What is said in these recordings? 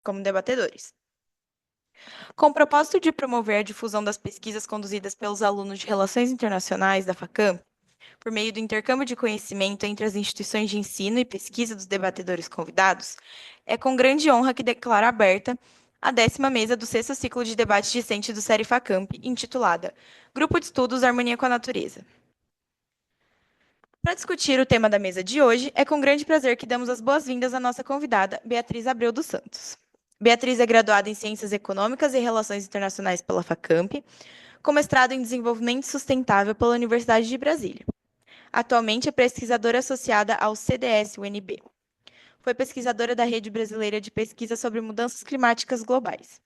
como debatedores. Com o propósito de promover a difusão das pesquisas conduzidas pelos alunos de Relações Internacionais da FACAM, por meio do intercâmbio de conhecimento entre as instituições de ensino e pesquisa dos debatedores convidados, é com grande honra que declaro aberta a 10ª mesa do 6º ciclo de debate discente do Série FACAMP, intitulada Grupo de Estudos Harmonia com a Natureza. Para discutir o tema da mesa de hoje, é com grande prazer que damos as boas-vindas à nossa convidada, Beatriz Abreu dos Santos. Beatriz é graduada em Ciências Econômicas e Relações Internacionais pela FACAMP, com mestrado em Desenvolvimento Sustentável pela Universidade de Brasília. Atualmente é pesquisadora associada ao CDS-UNB. Foi pesquisadora da Rede Brasileira de Pesquisa sobre Mudanças Climáticas Globais.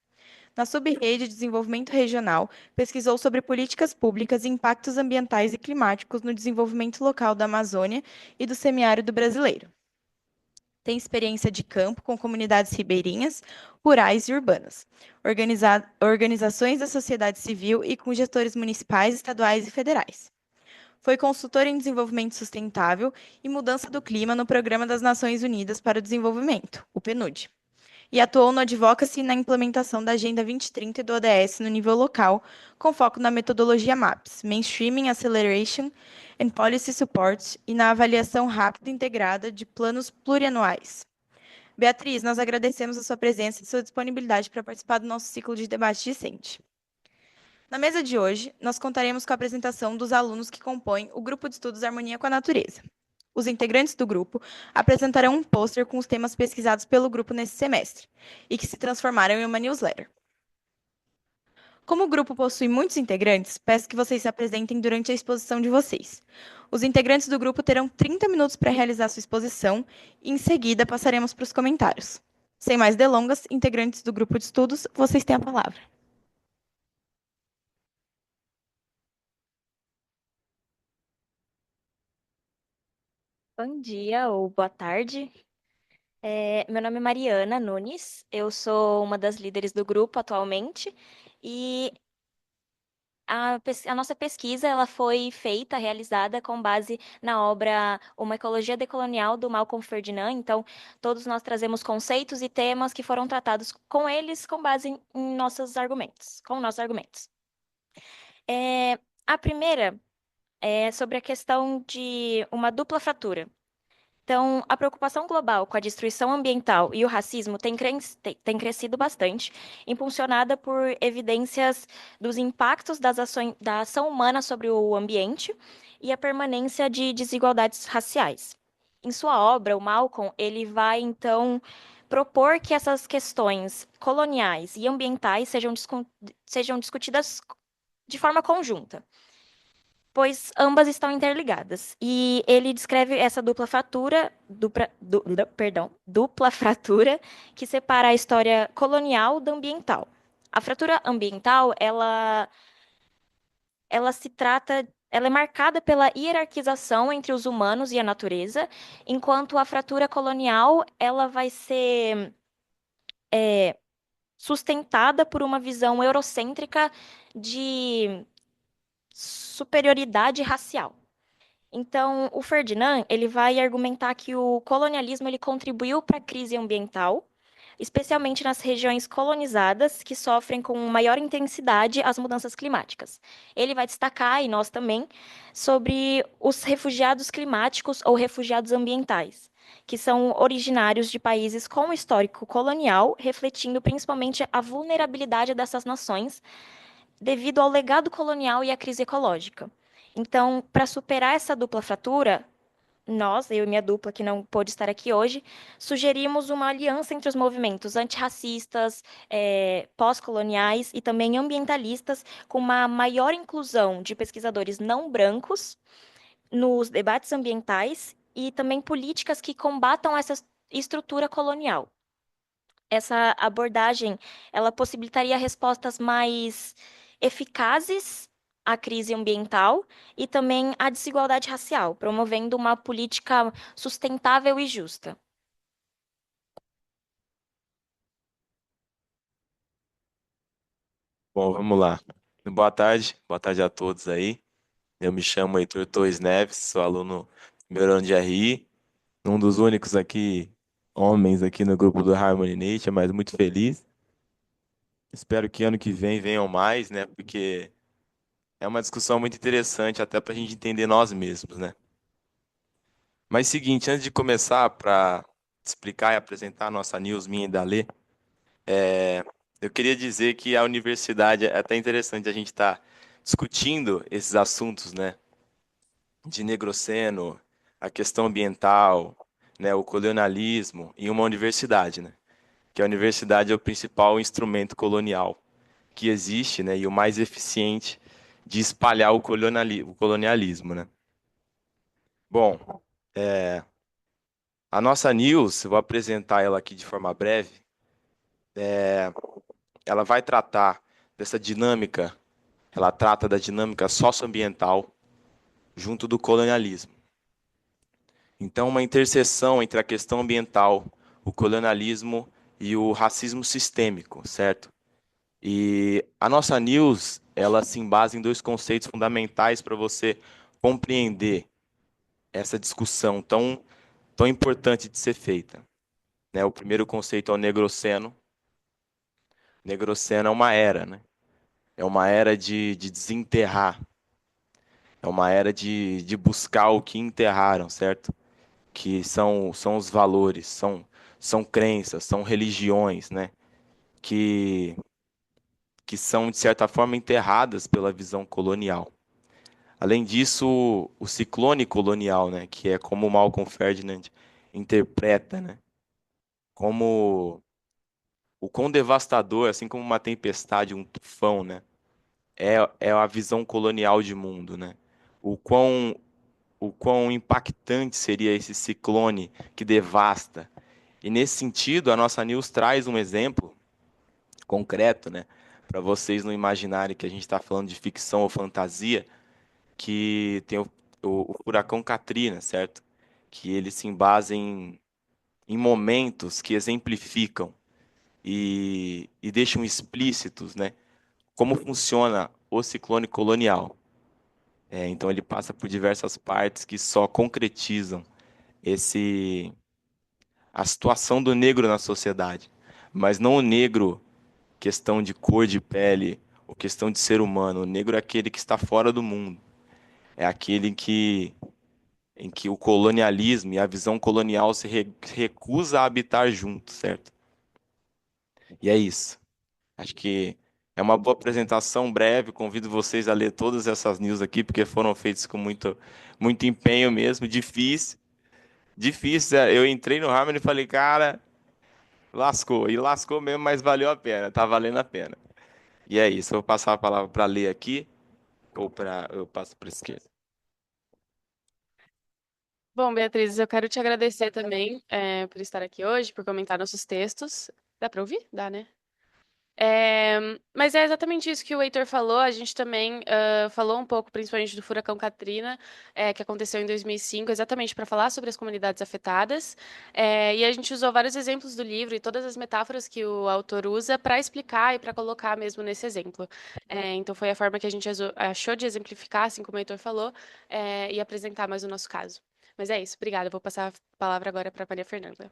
Na Subrede de Desenvolvimento Regional, pesquisou sobre políticas públicas e impactos ambientais e climáticos no desenvolvimento local da Amazônia e do semiárido brasileiro. Tem experiência de campo com comunidades ribeirinhas, rurais e urbanas, organizações da sociedade civil e com gestores municipais, estaduais e federais. Foi consultor em desenvolvimento sustentável e mudança do clima no Programa das Nações Unidas para o Desenvolvimento, o PNUD, e atuou no advocacy e na implementação da Agenda 2030 e do ODS no nível local, com foco na metodologia MAPS, Mainstreaming Acceleration and Policy Support, e na avaliação rápida e integrada de planos plurianuais. Beatriz, nós agradecemos a sua presença e sua disponibilidade para participar do nosso ciclo de debate discente. Na mesa de hoje, nós contaremos com a apresentação dos alunos que compõem o Grupo de Estudos Harmonia com a Natureza. Os integrantes do grupo apresentarão um pôster com os temas pesquisados pelo grupo nesse semestre e que se transformaram em uma newsletter. Como o grupo possui muitos integrantes, peço que vocês se apresentem durante a exposição de vocês. Os integrantes do grupo terão 30 minutos para realizar sua exposição e, em seguida, passaremos para os comentários. Sem mais delongas, integrantes do grupo de estudos, vocês têm a palavra. Bom dia ou boa tarde. Meu nome é Mariana Nunes, eu sou uma das líderes do grupo atualmente e a nossa pesquisa ela foi feita, realizada com base na obra Uma Ecologia Decolonial do Malcolm Ferdinand. Então, todos nós trazemos conceitos e temas que foram tratados com eles com base em nossos argumentos, com nossos argumentos. A primeira é sobre a questão de uma dupla fratura. Então, a preocupação global com a destruição ambiental e o racismo tem crescido bastante, impulsionada por evidências dos impactos da ação humana sobre o ambiente e a permanência de desigualdades raciais. Em sua obra, o Malcolm ele vai, então, propor que essas questões coloniais e ambientais sejam discutidas de forma conjunta, pois ambas estão interligadas. E ele descreve essa dupla fratura que separa a história colonial da ambiental. A fratura ambiental, ela é marcada pela hierarquização entre os humanos e a natureza, enquanto a fratura colonial, ela vai ser sustentada por uma visão eurocêntrica de superioridade racial. Então, o Ferdinand, ele vai argumentar que o colonialismo ele contribuiu para a crise ambiental, especialmente nas regiões colonizadas que sofrem com maior intensidade as mudanças climáticas. Ele vai destacar, e nós também, sobre os refugiados climáticos ou refugiados ambientais, que são originários de países com histórico colonial, refletindo principalmente a vulnerabilidade dessas nações devido ao legado colonial e à crise ecológica. Então, para superar essa dupla fratura, nós, eu e minha dupla, que não pôde estar aqui hoje, sugerimos uma aliança entre os movimentos antirracistas, pós-coloniais e também ambientalistas, com uma maior inclusão de pesquisadores não brancos nos debates ambientais e também políticas que combatam essa estrutura colonial. Essa abordagem, ela possibilitaria respostas mais eficazes à crise ambiental e também à desigualdade racial, promovendo uma política sustentável e justa. Bom, vamos lá. Boa tarde a todos aí. Eu me chamo Heitor Torres Neves, sou aluno do primeiro ano de RI, um dos únicos aqui homens aqui no grupo do Harmony Nation, mas muito feliz. Espero que ano que vem venham mais, né? Porque é uma discussão muito interessante até para a gente entender nós mesmos, né? Mas seguinte, antes de começar para explicar e apresentar a nossa news minha e da Lê, eu queria dizer que a universidade é até interessante a gente estar discutindo esses assuntos, né? De Negroceno, a questão ambiental, né? O colonialismo em uma universidade, né? Que a universidade é o principal instrumento colonial que existe, né? E o mais eficiente de espalhar o colonialismo, né? Bom, a nossa news, eu vou apresentar ela aqui de forma breve. Ela vai tratar dessa dinâmica, ela trata da dinâmica socioambiental junto do colonialismo. Então, uma interseção entre a questão ambiental, o colonialismo e o racismo sistêmico, certo? E a nossa news, ela se embasa em dois conceitos fundamentais para você compreender essa discussão tão importante de ser feita, né? O primeiro conceito é o negroceno. Negroceno é uma era, né? É uma era de desenterrar, é uma era de buscar o que enterraram, certo? Que são os valores, são crenças, são religiões, né? Que, que são, de certa forma, enterradas pela visão colonial. Além disso, o ciclone colonial, né? Que é como o Malcolm Ferdinand interpreta, né? Como o quão devastador, assim como uma tempestade, um tufão, né? É a visão colonial de mundo, né? O quão impactante seria esse ciclone que devasta. E nesse sentido, a nossa news traz um exemplo concreto, né? Para vocês não imaginarem que a gente está falando de ficção ou fantasia, que tem o furacão Katrina, certo? Que ele se embasa em momentos que exemplificam e deixam explícitos, né? Como funciona o ciclone colonial. Então ele passa por diversas partes que só concretizam esse a situação do negro na sociedade, mas não o negro questão de cor de pele ou questão de ser humano. O negro é aquele que está fora do mundo, é aquele em que o colonialismo e a visão colonial recusa a habitar junto, certo? E é isso. Acho que é uma boa apresentação breve. Convido vocês a ler todas essas news aqui, porque foram feitas com muito empenho mesmo. Difícil, difícil. Eu entrei no Harmony e falei, cara, lascou. E lascou mesmo, mas valeu a pena. Tá valendo a pena. E é isso. Eu vou passar a palavra para ler aqui, ou para eu passo para a esquerda. Bom, Beatriz, eu quero te agradecer também por estar aqui hoje, por comentar nossos textos. Dá para ouvir? Dá, né? Mas é exatamente isso que o Heitor falou. A gente também falou um pouco, principalmente do furacão Katrina, que aconteceu em 2005, exatamente para falar sobre as comunidades afetadas. E a gente usou vários exemplos do livro e todas as metáforas que o autor usa para explicar e para colocar mesmo nesse exemplo. Então foi a forma que a gente achou de exemplificar, assim como o Heitor falou, e apresentar mais o nosso caso. Mas é isso, obrigada. Eu vou passar a palavra agora para Maria Fernanda.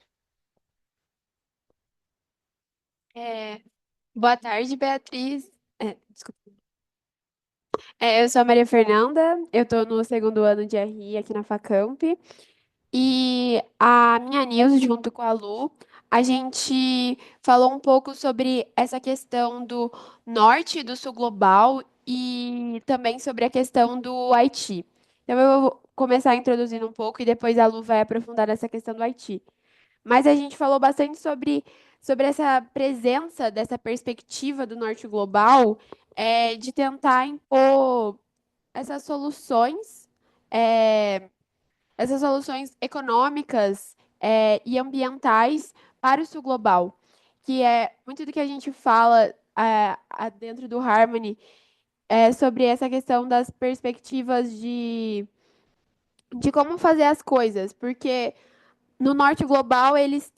É, boa tarde, Beatriz. Desculpa. Eu sou a Maria Fernanda, eu estou no segundo ano de RI aqui na Facamp. E a minha news, junto com a Lu, a gente falou um pouco sobre essa questão do norte e do sul global e também sobre a questão do Haiti. Então, eu vou começar introduzindo um pouco e depois a Lu vai aprofundar nessa questão do Haiti. Mas a gente falou bastante sobre essa presença dessa perspectiva do norte global, de tentar impor essas soluções, é, essas soluções econômicas, e ambientais para o sul global, que é muito do que a gente fala dentro do Harmony, sobre essa questão das perspectivas de como fazer as coisas, porque no norte global, eles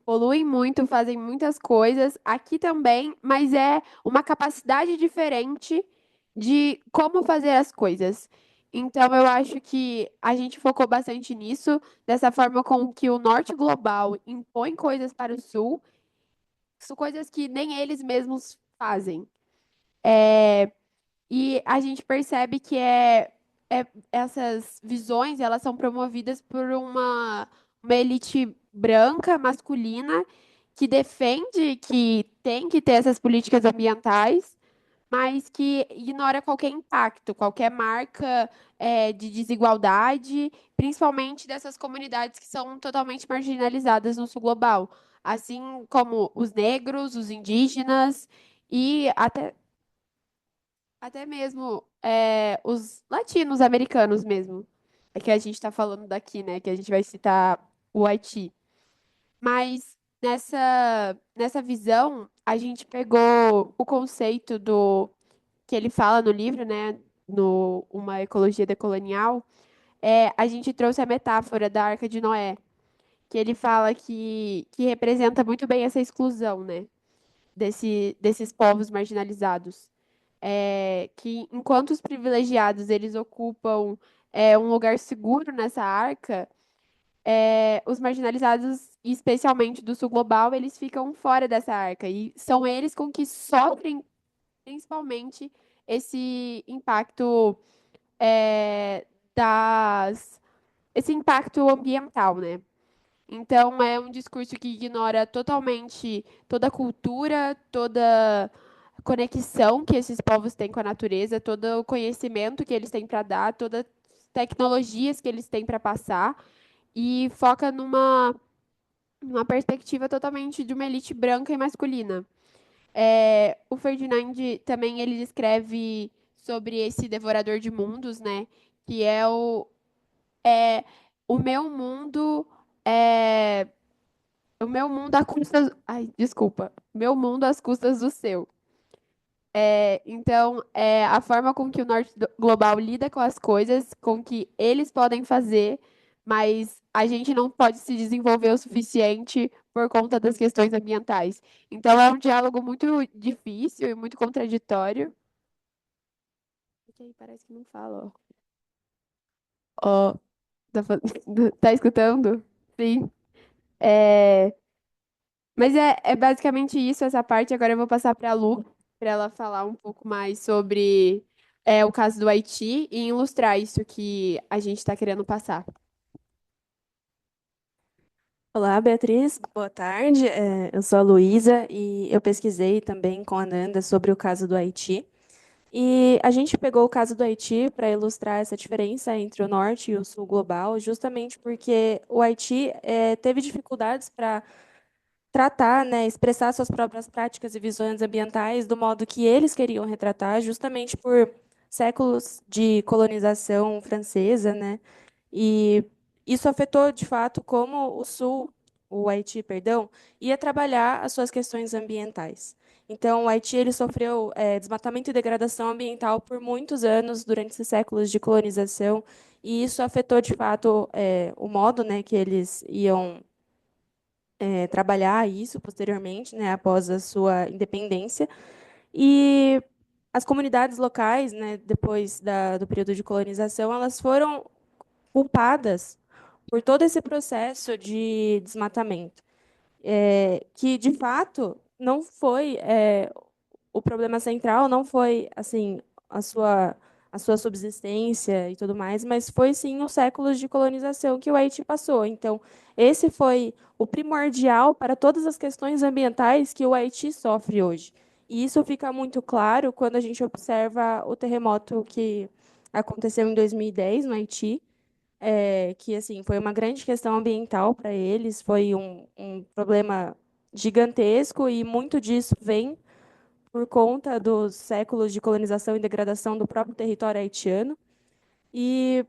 poluem muito, fazem muitas coisas, aqui também, mas é uma capacidade diferente de como fazer as coisas. Então, eu acho que a gente focou bastante nisso, dessa forma com que o norte global impõe coisas para o sul, são coisas que nem eles mesmos fazem. E a gente percebe que essas visões, elas são promovidas por uma elite branca, masculina, que defende que tem que ter essas políticas ambientais, mas que ignora qualquer impacto, qualquer marca, de desigualdade, principalmente dessas comunidades que são totalmente marginalizadas no sul global, assim como os negros, os indígenas e até mesmo os latinos americanos mesmo. É que a gente está falando daqui, né? Que a gente vai citar o Haiti. Mas nessa visão, a gente pegou o conceito do que ele fala no livro, né? No Uma Ecologia Decolonial. A gente trouxe a metáfora da Arca de Noé, que ele fala que representa muito bem essa exclusão, né? Desses povos marginalizados. Que enquanto os privilegiados eles ocupam um lugar seguro nessa arca, os marginalizados, especialmente do sul global, eles ficam fora dessa arca e são eles com que sofrem principalmente esse impacto das esse impacto ambiental, né? Então é um discurso que ignora totalmente toda a cultura, toda conexão que esses povos têm com a natureza, todo o conhecimento que eles têm para dar, todas as tecnologias que eles têm para passar, e foca numa perspectiva totalmente de uma elite branca e masculina. O Ferdinand também ele descreve sobre esse devorador de mundos, né? Que é o meu mundo é o meu mundo às custas, ai, desculpa, meu mundo às custas do seu. Então, a forma com que o norte global lida com as coisas, com que eles podem fazer, mas a gente não pode se desenvolver o suficiente por conta das questões ambientais. Então, é um diálogo muito difícil e muito contraditório. Parece que não fala, ó. Ó, tá escutando? Sim. É, Mas é basicamente isso, essa parte. Agora eu vou passar para a Lu, para ela falar um pouco mais sobre o caso do Haiti e ilustrar isso que a gente está querendo passar. Olá, Beatriz. Boa tarde. Eu sou a Luísa e eu pesquisei também com a Nanda sobre o caso do Haiti. E a gente pegou o caso do Haiti para ilustrar essa diferença entre o norte e o sul global, justamente porque o Haiti teve dificuldades para tratar, né, expressar suas próprias práticas e visões ambientais do modo que eles queriam retratar, justamente por séculos de colonização francesa, né? E isso afetou, de fato, como o Haiti, perdão, ia trabalhar as suas questões ambientais. Então, o Haiti ele sofreu desmatamento e degradação ambiental por muitos anos durante esses séculos de colonização, e isso afetou, de fato, o modo, né, que eles iam trabalhar isso posteriormente, né, após a sua independência. E as comunidades locais, né, depois do período de colonização, elas foram culpadas por todo esse processo de desmatamento, que de fato não foi o problema central, não foi assim a sua a sua subsistência e tudo mais, mas foi sim os séculos de colonização que o Haiti passou. Então, esse foi o primordial para todas as questões ambientais que o Haiti sofre hoje. E isso fica muito claro quando a gente observa o terremoto que aconteceu em 2010 no Haiti, que assim foi uma grande questão ambiental para eles, foi um problema gigantesco e muito disso vem por conta dos séculos de colonização e degradação do próprio território haitiano. E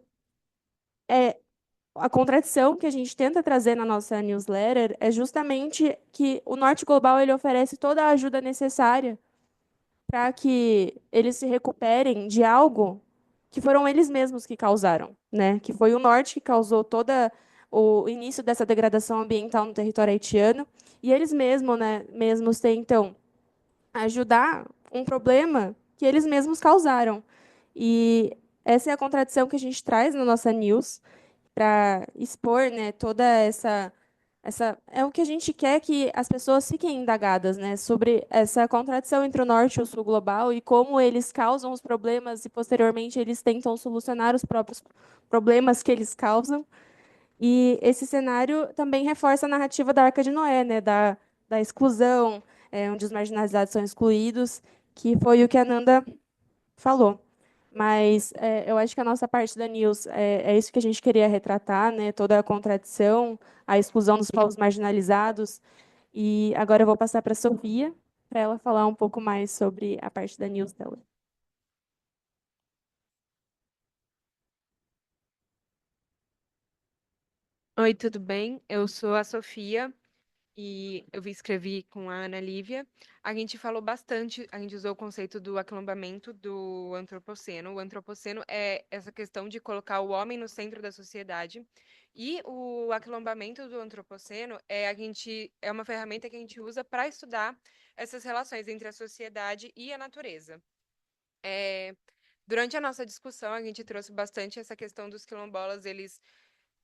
a contradição que a gente tenta trazer na nossa newsletter é justamente que o Norte Global ele oferece toda a ajuda necessária para que eles se recuperem de algo que foram eles mesmos que causaram, né? Que foi o norte que causou toda o início dessa degradação ambiental no território haitiano, e eles mesmos, né, mesmos tentam ajudar um problema que eles mesmos causaram. E essa é a contradição que a gente traz na nossa news para expor, né, toda essa é o que a gente quer que as pessoas fiquem indagadas, né, sobre essa contradição entre o norte e o sul global e como eles causam os problemas e posteriormente eles tentam solucionar os próprios problemas que eles causam. E esse cenário também reforça a narrativa da Arca de Noé, né, da exclusão, onde os marginalizados são excluídos, que foi o que a Nanda falou. Mas eu acho que a nossa parte da News é isso que a gente queria retratar, né? Toda a contradição, a exclusão dos povos marginalizados. E agora eu vou passar para a Sofia, para ela falar um pouco mais sobre a parte da News dela. Oi, tudo bem? Eu sou a Sofia e escrevi com a Ana Lívia. A gente falou bastante, a gente usou o conceito do aquilombamento do antropoceno. O antropoceno é essa questão de colocar o homem no centro da sociedade. E o aquilombamento do antropoceno é uma ferramenta que a gente usa para estudar essas relações entre a sociedade e a natureza. Durante a nossa discussão, a gente trouxe bastante essa questão dos quilombolas, eles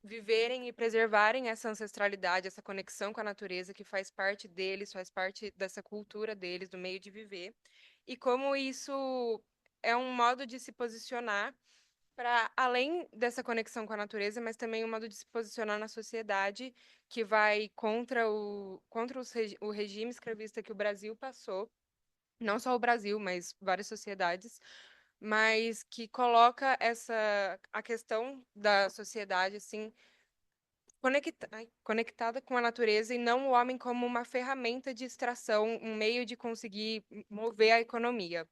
viverem e preservarem essa ancestralidade, essa conexão com a natureza que faz parte deles, faz parte dessa cultura deles, do meio de viver, e como isso é um modo de se posicionar para além dessa conexão com a natureza, mas também um modo de se posicionar na sociedade que vai o regime escravista que o Brasil passou, não só o Brasil, mas várias sociedades, mas que coloca a questão da sociedade assim conectada com a natureza e não o homem como uma ferramenta de extração, um meio de conseguir mover a economia.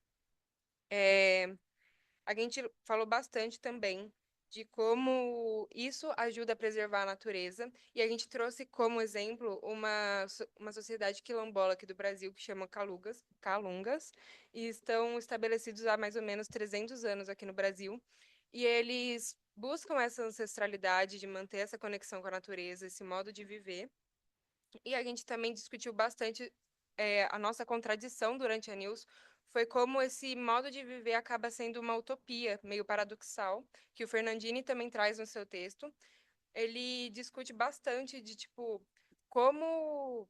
A gente falou bastante também de como isso ajuda a preservar a natureza, e a gente trouxe como exemplo uma sociedade quilombola aqui do Brasil que chama Calungas, e estão estabelecidos há mais ou menos 300 anos aqui no Brasil, e eles buscam essa ancestralidade de manter essa conexão com a natureza, esse modo de viver. E a gente também discutiu bastante a nossa contradição durante a News, foi como esse modo de viver acaba sendo uma utopia, meio paradoxal, que o Fernandini também traz no seu texto. Ele discute bastante de, tipo, como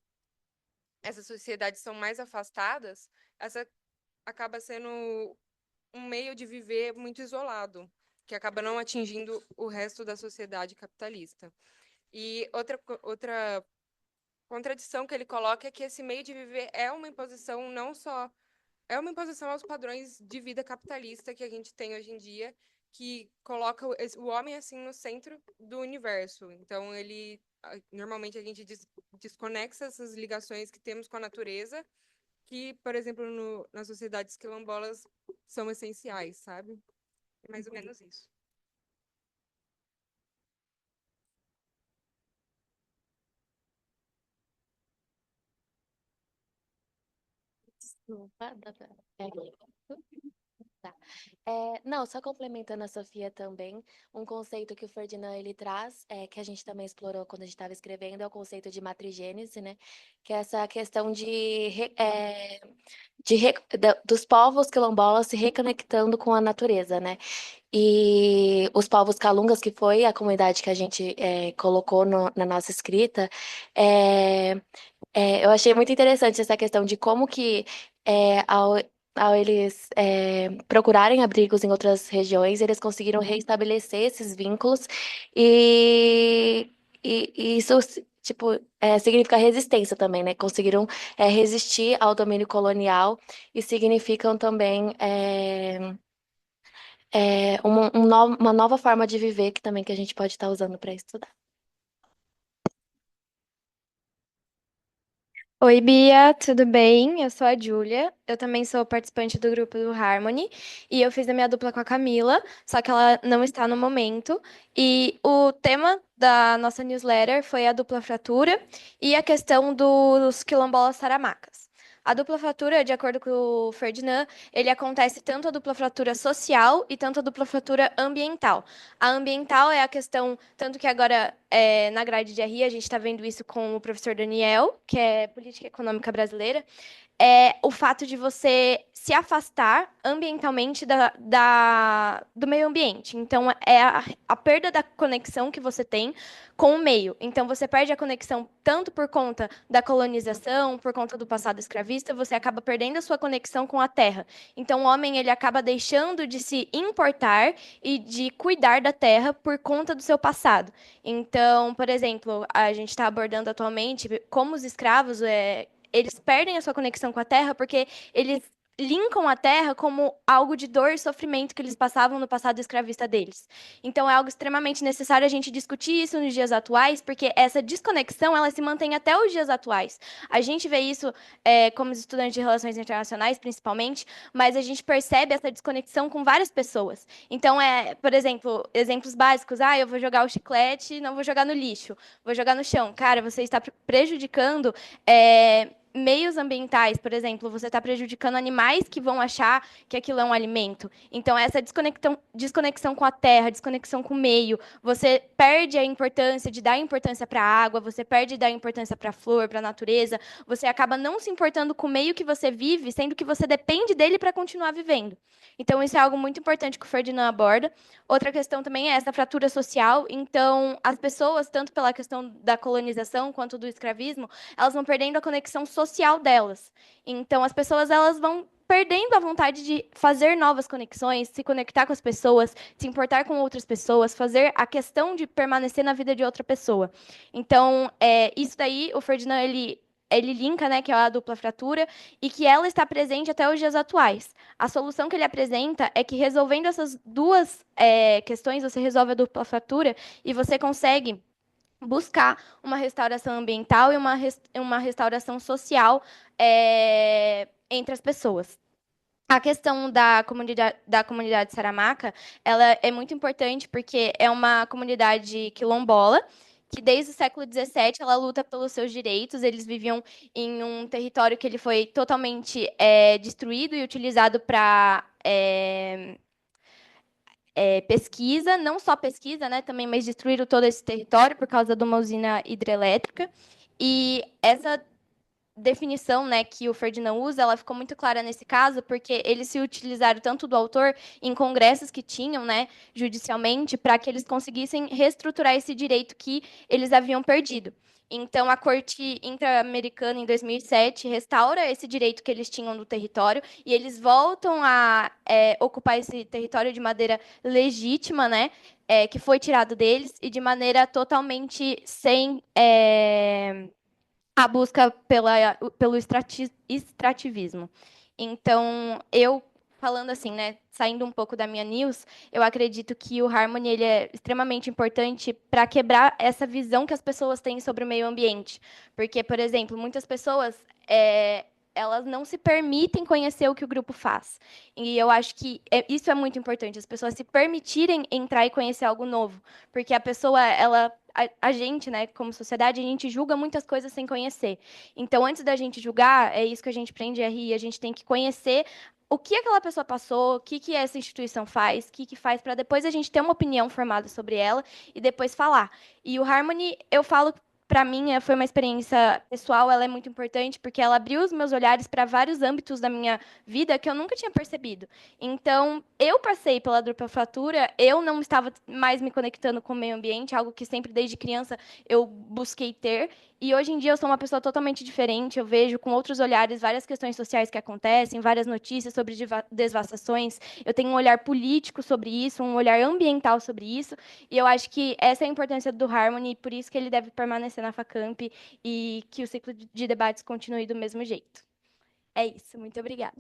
essas sociedades são mais afastadas, essa acaba sendo um meio de viver muito isolado, que acaba não atingindo o resto da sociedade capitalista. E outra contradição que ele coloca é que esse meio de viver é uma imposição não só é uma imposição aos padrões de vida capitalista que a gente tem hoje em dia, que coloca o homem assim no centro do universo. Então normalmente a gente desconexa essas ligações que temos com a natureza, que, por exemplo, nas sociedades quilombolas são essenciais, sabe? É mais ou menos isso. Opa, é aqui. Tá. Não, só complementando a Sofia também, um conceito que o Ferdinand ele traz, que a gente também explorou quando a gente estava escrevendo, é o conceito de matrigênese, né? Que é essa questão dos povos quilombolas se reconectando com a natureza, né? E os povos calungas, que foi a comunidade que a gente colocou na nossa escrita, eu achei muito interessante essa questão de como que ao eles procurarem abrigos em outras regiões, eles conseguiram reestabelecer esses vínculos e, e isso tipo significa resistência também, né? Conseguiram resistir ao domínio colonial e significam também uma nova forma de viver que também que a gente pode estar usando para estudar. Oi, Bia, tudo bem? Eu sou a Júlia. Eu também sou participante do grupo do Harmony e eu fiz a minha dupla com a Camila, só que ela não está no momento. E o tema da nossa newsletter foi a dupla fratura e a questão dos quilombolas saramacas. A dupla fratura, de acordo com o Ferdinand, ele acontece tanto a dupla fratura social e tanto a dupla fratura ambiental. A ambiental é a questão, tanto que agora na grade de RI, a gente está vendo isso com o professor Daniel, que é Política Econômica Brasileira, é o fato de você se afastar ambientalmente do meio ambiente. Então, é a perda da conexão que você tem com o meio. Então, você perde a conexão tanto por conta da colonização, por conta do passado escravista, você acaba perdendo a sua conexão com a terra. Então, o homem ele acaba deixando de se importar e de cuidar da terra por conta do seu passado. Então, por exemplo, a gente está abordando atualmente como os escravos eles perdem a sua conexão com a terra porque eles linkam a terra como algo de dor e sofrimento que eles passavam no passado escravista deles. Então é algo extremamente necessário a gente discutir isso nos dias atuais, porque essa desconexão ela se mantém até os dias atuais. A gente vê isso como estudantes de relações internacionais, principalmente, mas a gente percebe essa desconexão com várias pessoas. Então, por exemplo, exemplos básicos, eu vou jogar o chiclete, não vou jogar no lixo, vou jogar no chão. Cara, você está prejudicando meios ambientais, por exemplo, você está prejudicando animais que vão achar que aquilo é um alimento. Então, essa desconexão com a terra, desconexão com o meio, você perde a importância de dar importância para a água, você perde de dar importância para a flor, para a natureza, você acaba não se importando com o meio que você vive, sendo que você depende dele para continuar vivendo. Então, isso é algo muito importante que o Ferdinand aborda. Outra questão também é essa fratura social. Então, as pessoas, tanto pela questão da colonização quanto do escravismo, elas vão perdendo a conexão social delas. Então, as pessoas elas vão perdendo a vontade de fazer novas conexões, se conectar com as pessoas, se importar com outras pessoas, fazer a questão de permanecer na vida de outra pessoa. Então, isso daí, o Ferdinand, ele linka, né, que é a dupla fratura, e que ela está presente até os dias atuais. A solução que ele apresenta é que, resolvendo essas duas questões, você resolve a dupla fratura e você consegue buscar uma restauração ambiental e uma restauração social entre as pessoas. A questão da comunidade Saramaca, ela é muito importante porque é uma comunidade quilombola que desde o século XVII ela luta pelos seus direitos. Eles viviam em um território que ele foi totalmente destruído e utilizado para pesquisa, não só pesquisa, né, também, mas destruíram todo esse território por causa de uma usina hidrelétrica. E essa definição, né, que o Ferdinand usa, ela ficou muito clara nesse caso, porque eles se utilizaram tanto do autor em congressos que tinham, né, judicialmente, para que eles conseguissem reestruturar esse direito que eles haviam perdido. Então, a Corte Interamericana, em 2007, restaura esse direito que eles tinham do território e eles voltam a ocupar esse território de maneira legítima, né, que foi tirado deles, e de maneira totalmente sem a busca pelo extrativismo. Então, falando assim, né, saindo um pouco da minha news, eu acredito que o Harmony ele é extremamente importante para quebrar essa visão que as pessoas têm sobre o meio ambiente. Porque, por exemplo, muitas pessoas elas não se permitem conhecer o que o grupo faz. E eu acho que isso é muito importante, as pessoas se permitirem entrar e conhecer algo novo. Porque a pessoa, a gente, né, como sociedade, a gente julga muitas coisas sem conhecer. Então, antes da gente julgar, é isso que a gente aprende a rir, a gente tem que conhecer o que aquela pessoa passou, o que essa instituição faz, o que faz, para depois a gente ter uma opinião formada sobre ela e depois falar. E o Harmony, eu falo, para mim, foi uma experiência pessoal, ela é muito importante, porque ela abriu os meus olhares para vários âmbitos da minha vida que eu nunca tinha percebido. Então, eu passei pela dupla fratura, eu não estava mais me conectando com o meio ambiente, algo que sempre, desde criança, eu busquei ter. E hoje em dia eu sou uma pessoa totalmente diferente, eu vejo com outros olhares várias questões sociais que acontecem, várias notícias sobre devastações, eu tenho um olhar político sobre isso, um olhar ambiental sobre isso, e eu acho que essa é a importância do Harmony, por isso que ele deve permanecer na Facamp e que o ciclo de debates continue do mesmo jeito. É isso, muito obrigada.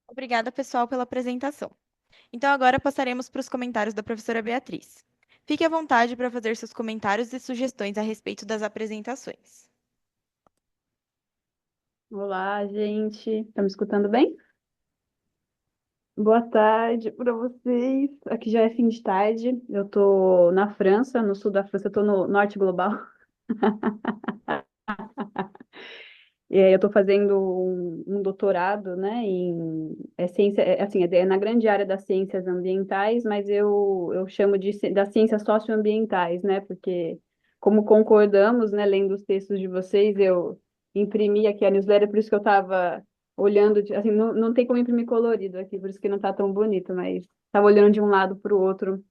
Obrigada, pessoal, pela apresentação. Então, agora passaremos para os comentários da professora Beatriz. Fique à vontade para fazer seus comentários e sugestões a respeito das apresentações. Olá, gente. Tá me escutando bem? Boa tarde para vocês. Aqui já é fim de tarde. Eu tô na França, no sul da França, eu tô no norte global. E aí eu estou fazendo um doutorado, né, em ciência, assim, é na grande área das ciências ambientais, mas eu chamo das ciências socioambientais, né, porque como concordamos, né, lendo os textos de vocês, eu imprimi aqui a newsletter, por isso que eu estava olhando, assim, não tem como imprimir colorido aqui, por isso que não está tão bonito, mas estava olhando de um lado para o outro.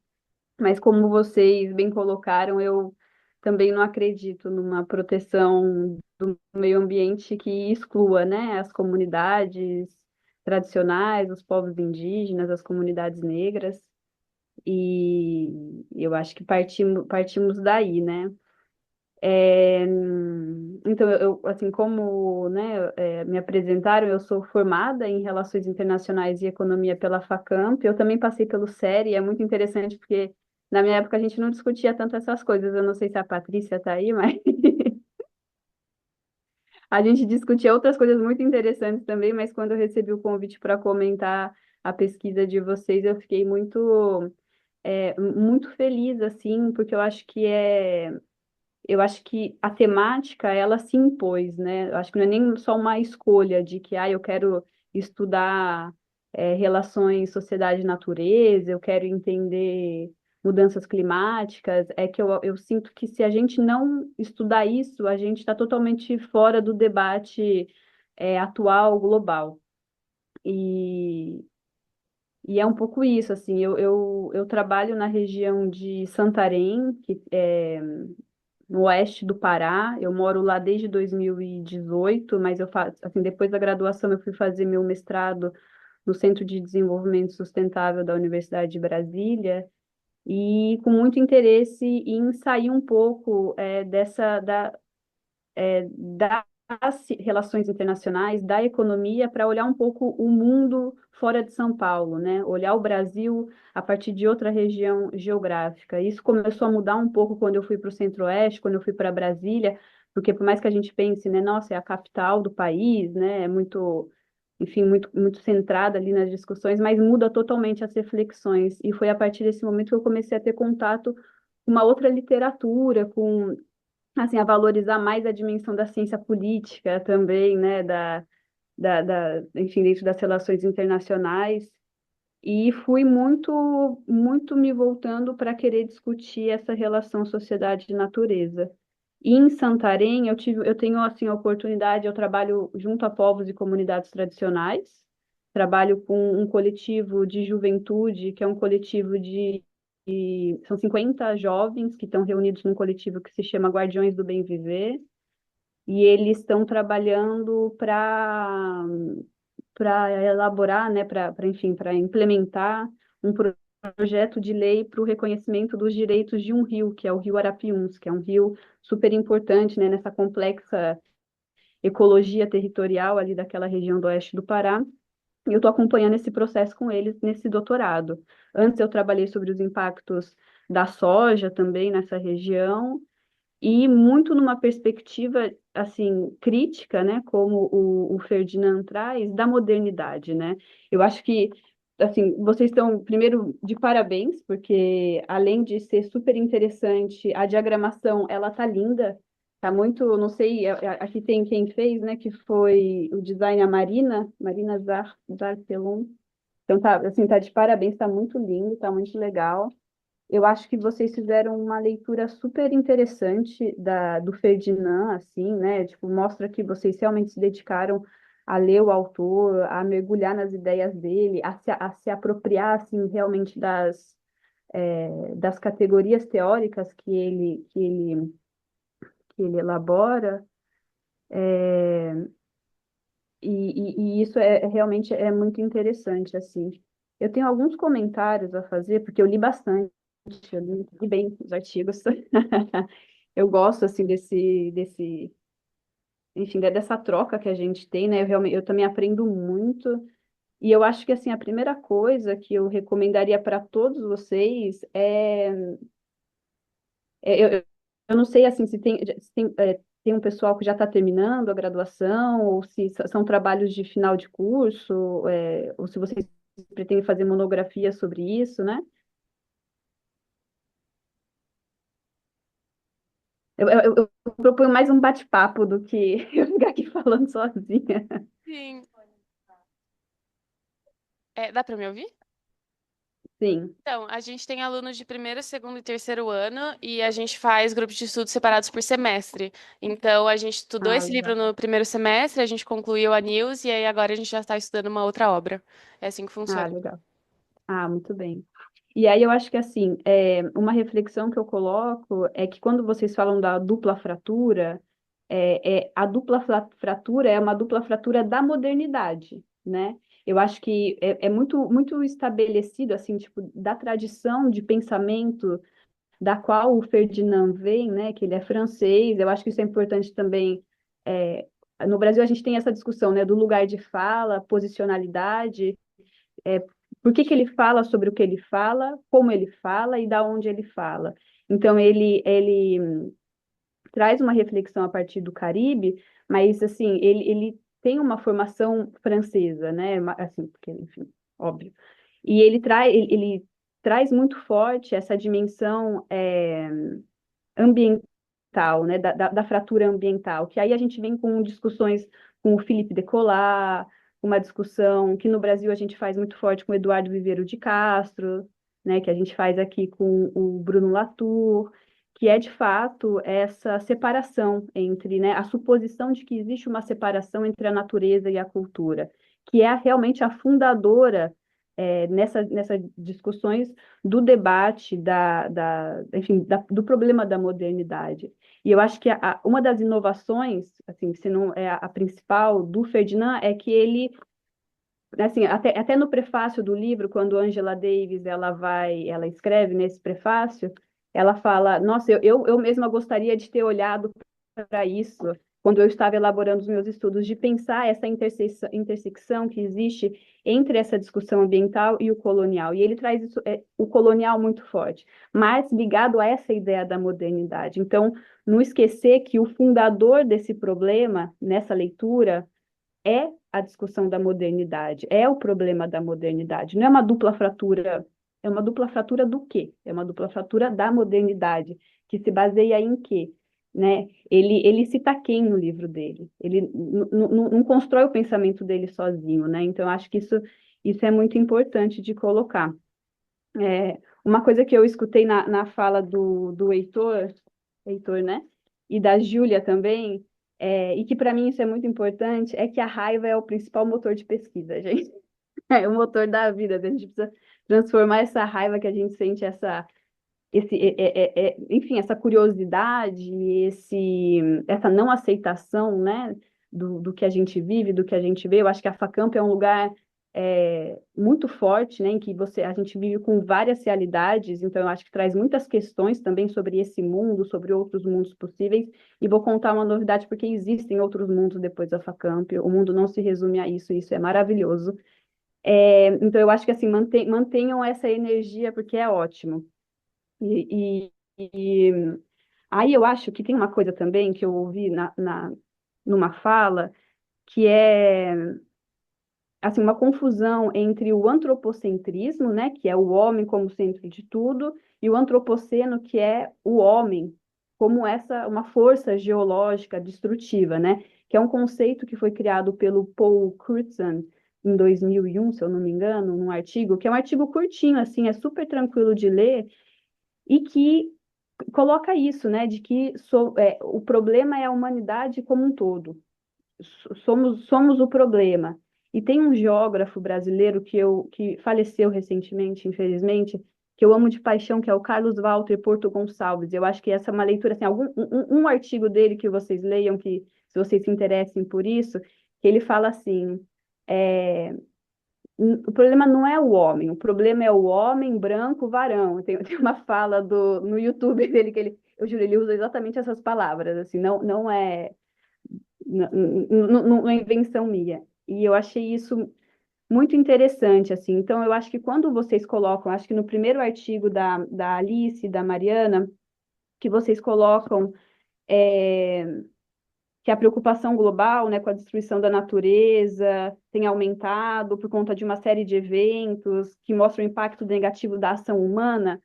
Mas como vocês bem colocaram, eu também não acredito numa proteção do meio ambiente que exclua, né, as comunidades tradicionais, os povos indígenas, as comunidades negras. E eu acho que partimos daí, né? Então, assim, como, né, me apresentaram, eu sou formada em Relações Internacionais e Economia pela Facamp. Eu também passei pelo SERI, é muito interessante porque na minha época a gente não discutia tanto essas coisas. Eu não sei se a Patrícia está aí, mas a gente discutia outras coisas muito interessantes também. Mas quando eu recebi o convite para comentar a pesquisa de vocês, eu fiquei muito feliz, assim, porque eu acho que a temática, ela se impôs, né? Eu acho que não é nem só uma escolha de que, eu quero estudar relações sociedade-natureza, eu quero entender mudanças climáticas, é que eu sinto que se a gente não estudar isso, a gente está totalmente fora do debate atual, global. E, e é um pouco isso, assim, eu trabalho na região de Santarém, que é no oeste do Pará. Eu moro lá desde 2018, mas eu faço, assim, depois da graduação eu fui fazer meu mestrado no Centro de Desenvolvimento Sustentável da Universidade de Brasília e com muito interesse em sair um pouco das relações internacionais, da economia, para olhar um pouco o mundo fora de São Paulo, né? Olhar o Brasil a partir de outra região geográfica. Isso começou a mudar um pouco quando eu fui para o Centro-Oeste, quando eu fui para Brasília, porque por mais que a gente pense, né, nossa, é a capital do país, né? É muito, enfim, muito centrada ali nas discussões, mas muda totalmente as reflexões. E foi a partir desse momento que eu comecei a ter contato com uma outra literatura, com assim, a valorizar mais a dimensão da ciência política também, né, enfim, dentro das relações internacionais, e fui muito me voltando para querer discutir essa relação sociedade e natureza. E em Santarém, eu tenho, assim, a oportunidade, eu trabalho junto a povos e comunidades tradicionais, trabalho com um coletivo de juventude, que é um coletivo são 50 jovens que estão reunidos num coletivo que se chama Guardiões do Bem Viver, e eles estão trabalhando para elaborar, né, enfim, para implementar um projeto de lei para o reconhecimento dos direitos de um rio, que é o Rio Arapiuns, que é um rio super importante, né, nessa complexa ecologia territorial ali daquela região do oeste do Pará. E eu estou acompanhando esse processo com eles nesse doutorado. Antes eu trabalhei sobre os impactos da soja também nessa região, e muito numa perspectiva assim crítica, né, como o Ferdinand traz, da modernidade, né? Eu acho que assim, vocês estão primeiro de parabéns, porque além de ser super interessante, a diagramação ela tá linda, tá muito, não sei, aqui tem quem fez, né, que foi o design a Marina Zarpelon. Então tá, assim, tá de parabéns, tá muito lindo, tá muito legal. Eu acho que vocês fizeram uma leitura super interessante do Ferdinand, assim, né? Tipo, mostra que vocês realmente se dedicaram a ler o autor, a mergulhar nas ideias dele, a se apropriar, assim, realmente das categorias teóricas que ele elabora. E isso realmente é muito interessante, assim. Eu tenho alguns comentários a fazer, porque eu li bastante, eu li bem os artigos. Eu gosto, assim, enfim, dessa troca que a gente tem, né? Eu também aprendo muito. E eu acho que, assim, a primeira coisa que eu recomendaria para todos vocês eu não sei, assim, se tem um pessoal que já está terminando a graduação, ou se são trabalhos de final de curso, ou se vocês pretendem fazer monografia sobre isso, né? Eu proponho mais um bate-papo do que eu ficar aqui falando sozinha. Sim. Dá para me ouvir? Sim. Então, a gente tem alunos de primeiro, segundo e terceiro ano e a gente faz grupos de estudos separados por semestre. Então, a gente estudou esse livro Legal. no primeiro semestre, a gente concluiu a News e aí agora a gente já está estudando uma outra obra. É assim que funciona. Legal. Muito bem. E aí eu acho que assim, uma reflexão que eu coloco é que quando vocês falam da dupla fratura, a dupla fratura é uma dupla fratura da modernidade, né? Eu acho que é muito, muito estabelecido, assim, tipo, da tradição de pensamento da qual o Ferdinand vem, né? Que ele é francês. Eu acho que isso é importante também. é, no Brasil a gente tem essa discussão, né? Do lugar de fala, posicionalidade, é, por que que ele fala sobre o que ele fala, como ele fala e da onde ele fala. Então, ele traz uma reflexão a partir do Caribe, mas, assim, ele tem uma formação francesa, né? Assim, porque, enfim, óbvio. E ele traz muito forte essa dimensão ambiental, né? Da fratura ambiental, que aí a gente vem com discussões com o Philippe Decolat, uma discussão que no Brasil a gente faz muito forte com o Eduardo Viveiro de Castro, né? Que a gente faz aqui com o Bruno Latour, que é de fato essa separação entre, né, a suposição de que existe uma separação entre a natureza e a cultura, que é realmente a fundadora nessas discussões do debate enfim, do problema da modernidade. E eu acho que uma das inovações, assim, se não é a principal do Ferdinand, é que ele, assim, até no prefácio do livro, quando Angela Davis ela escreve nesse prefácio, ela fala, nossa, eu mesma gostaria de ter olhado para isso quando eu estava elaborando os meus estudos, de pensar essa intersecção que existe entre essa discussão ambiental e o colonial. E ele traz isso, o colonial muito forte, mas ligado a essa ideia da modernidade. Então, não esquecer que o fundador desse problema, nessa leitura, é a discussão da modernidade, é o problema da modernidade. Não é uma dupla fratura, é uma dupla fratura do quê? É uma dupla fratura da modernidade, que se baseia em quê? Né? Ele cita quem no livro dele? Ele não constrói o pensamento dele sozinho, né? Então, acho que isso é muito importante de colocar. Uma coisa que eu escutei na fala do Heitor, né? E da Júlia também, e que para mim isso é muito importante, é que a raiva é o principal motor de pesquisa, gente. É o motor da vida. A gente precisa transformar essa raiva que a gente sente, enfim, essa curiosidade, essa não aceitação, né, do que a gente vive, do que a gente vê. Eu acho que a Facamp é um lugar muito forte, né, em que a gente vive com várias realidades, então eu acho que traz muitas questões também sobre esse mundo, sobre outros mundos possíveis, e vou contar uma novidade, porque existem outros mundos depois da Facamp, o mundo não se resume a isso, e isso é maravilhoso. Então eu acho que assim, mantenham essa energia, porque é ótimo. E aí eu acho que tem uma coisa também que eu ouvi numa fala, que é assim, uma confusão entre o antropocentrismo, né, que é o homem como centro de tudo, e o antropoceno, que é o homem como uma força geológica destrutiva, né, que é um conceito que foi criado pelo Paul Crutzen em 2001, se eu não me engano, num artigo, que é um artigo curtinho, assim, é super tranquilo de ler, e que coloca isso, né, de que o problema é a humanidade como um todo. Somos o problema. E tem um geógrafo brasileiro que faleceu recentemente, infelizmente, que eu amo de paixão, que é o Carlos Walter Porto Gonçalves. Eu acho que essa é uma leitura, assim, um artigo dele que vocês leiam, que se vocês se interessem por isso, que ele fala assim, é, o problema não é o homem, o problema é o homem branco varão. Tem uma fala no YouTube dele que eu juro, ele usa exatamente essas palavras, assim, não é não é invenção minha. E eu achei isso muito interessante, assim. Então, eu acho que quando vocês colocam, acho que no primeiro artigo da Alice, da Mariana, que vocês colocam que a preocupação global, né, com a destruição da natureza tem aumentado por conta de uma série de eventos que mostram o impacto negativo da ação humana,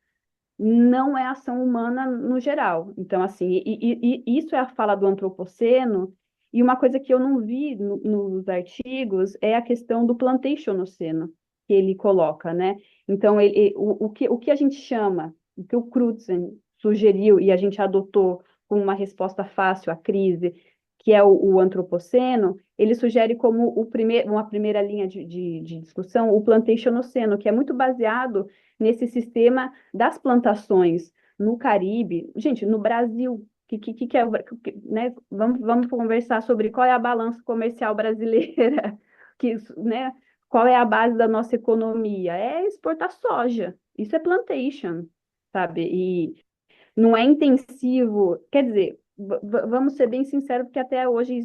não é ação humana no geral. Então, assim, e isso é a fala do antropoceno, e uma coisa que eu não vi nos artigos é a questão do plantationoceno, que ele coloca, né? Então, o que a gente chama, o que o Crutzen sugeriu e a gente adotou como uma resposta fácil à crise, que é o antropoceno, ele sugere como uma primeira linha de discussão o plantationoceno, que é muito baseado nesse sistema das plantações no Caribe, gente, no Brasil, que é, né? Vamos conversar sobre qual é a balança comercial brasileira, né? Qual é a base da nossa economia? É exportar soja. Isso é plantation, sabe? E não é intensivo. Quer dizer, vamos ser bem sinceros, porque até hoje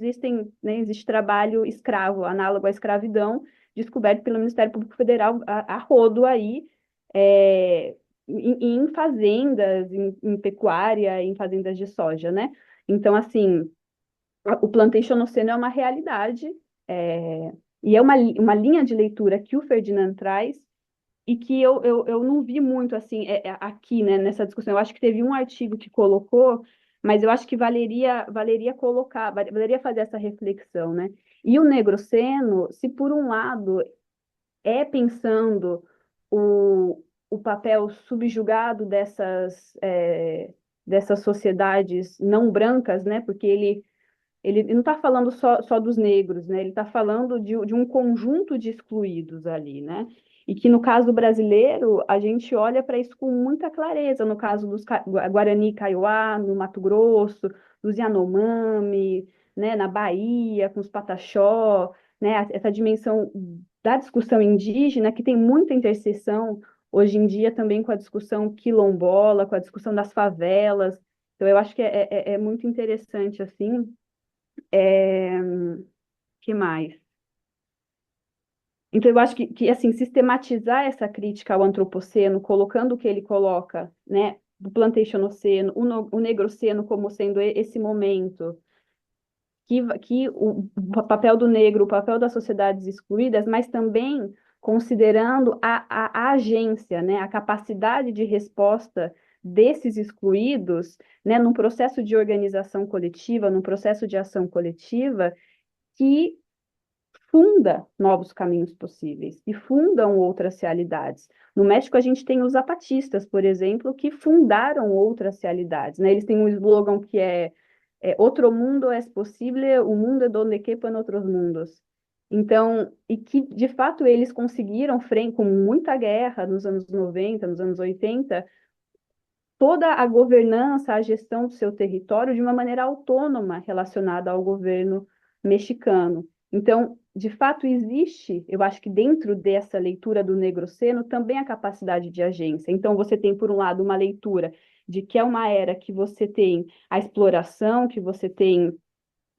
né, existe trabalho escravo, análogo à escravidão, descoberto pelo Ministério Público Federal a rodo aí, é, em fazendas, em pecuária, em fazendas de soja, né? Então, assim, o plantationoceno é uma realidade, e é uma linha de leitura que o Ferdinand traz, e que eu não vi muito assim aqui, né, nessa discussão. Eu acho que teve um artigo que colocou, mas eu acho que valeria colocar, valeria fazer essa reflexão, né? E o negroceno, se por um lado é pensando o papel subjugado dessas sociedades não brancas, né? Porque ele não está falando só dos negros, né? Ele está falando de um conjunto de excluídos ali, né? E que no caso brasileiro, a gente olha para isso com muita clareza, no caso dos Guarani Kaiowá, no Mato Grosso, dos Yanomami, né? Na Bahia, com os Pataxó, né? Essa dimensão da discussão indígena, que tem muita interseção hoje em dia também com a discussão quilombola, com a discussão das favelas. Então, eu acho que é muito interessante, assim, que mais? Então, eu acho que assim, sistematizar essa crítica ao antropoceno, colocando o que ele coloca, né, do plantationoceno, o negroceno como sendo esse momento, que o papel do negro, o papel das sociedades excluídas, mas também considerando a agência, né, a capacidade de resposta desses excluídos, né, num processo de organização coletiva, num processo de ação coletiva, que funda novos caminhos possíveis e fundam outras realidades. No México, a gente tem os zapatistas, por exemplo, que fundaram outras realidades, né? Eles têm um slogan que Outro mundo é possível, o mundo é donde quepan outros mundos. Então, e que, de fato, eles conseguiram, com muita guerra nos anos 90, nos anos 80, toda a governança, a gestão do seu território de uma maneira autônoma relacionada ao governo mexicano. Então, de fato, existe, eu acho que dentro dessa leitura do negroceno, também a capacidade de agência. Então, você tem, por um lado, uma leitura de que é uma era que você tem a exploração, que você tem,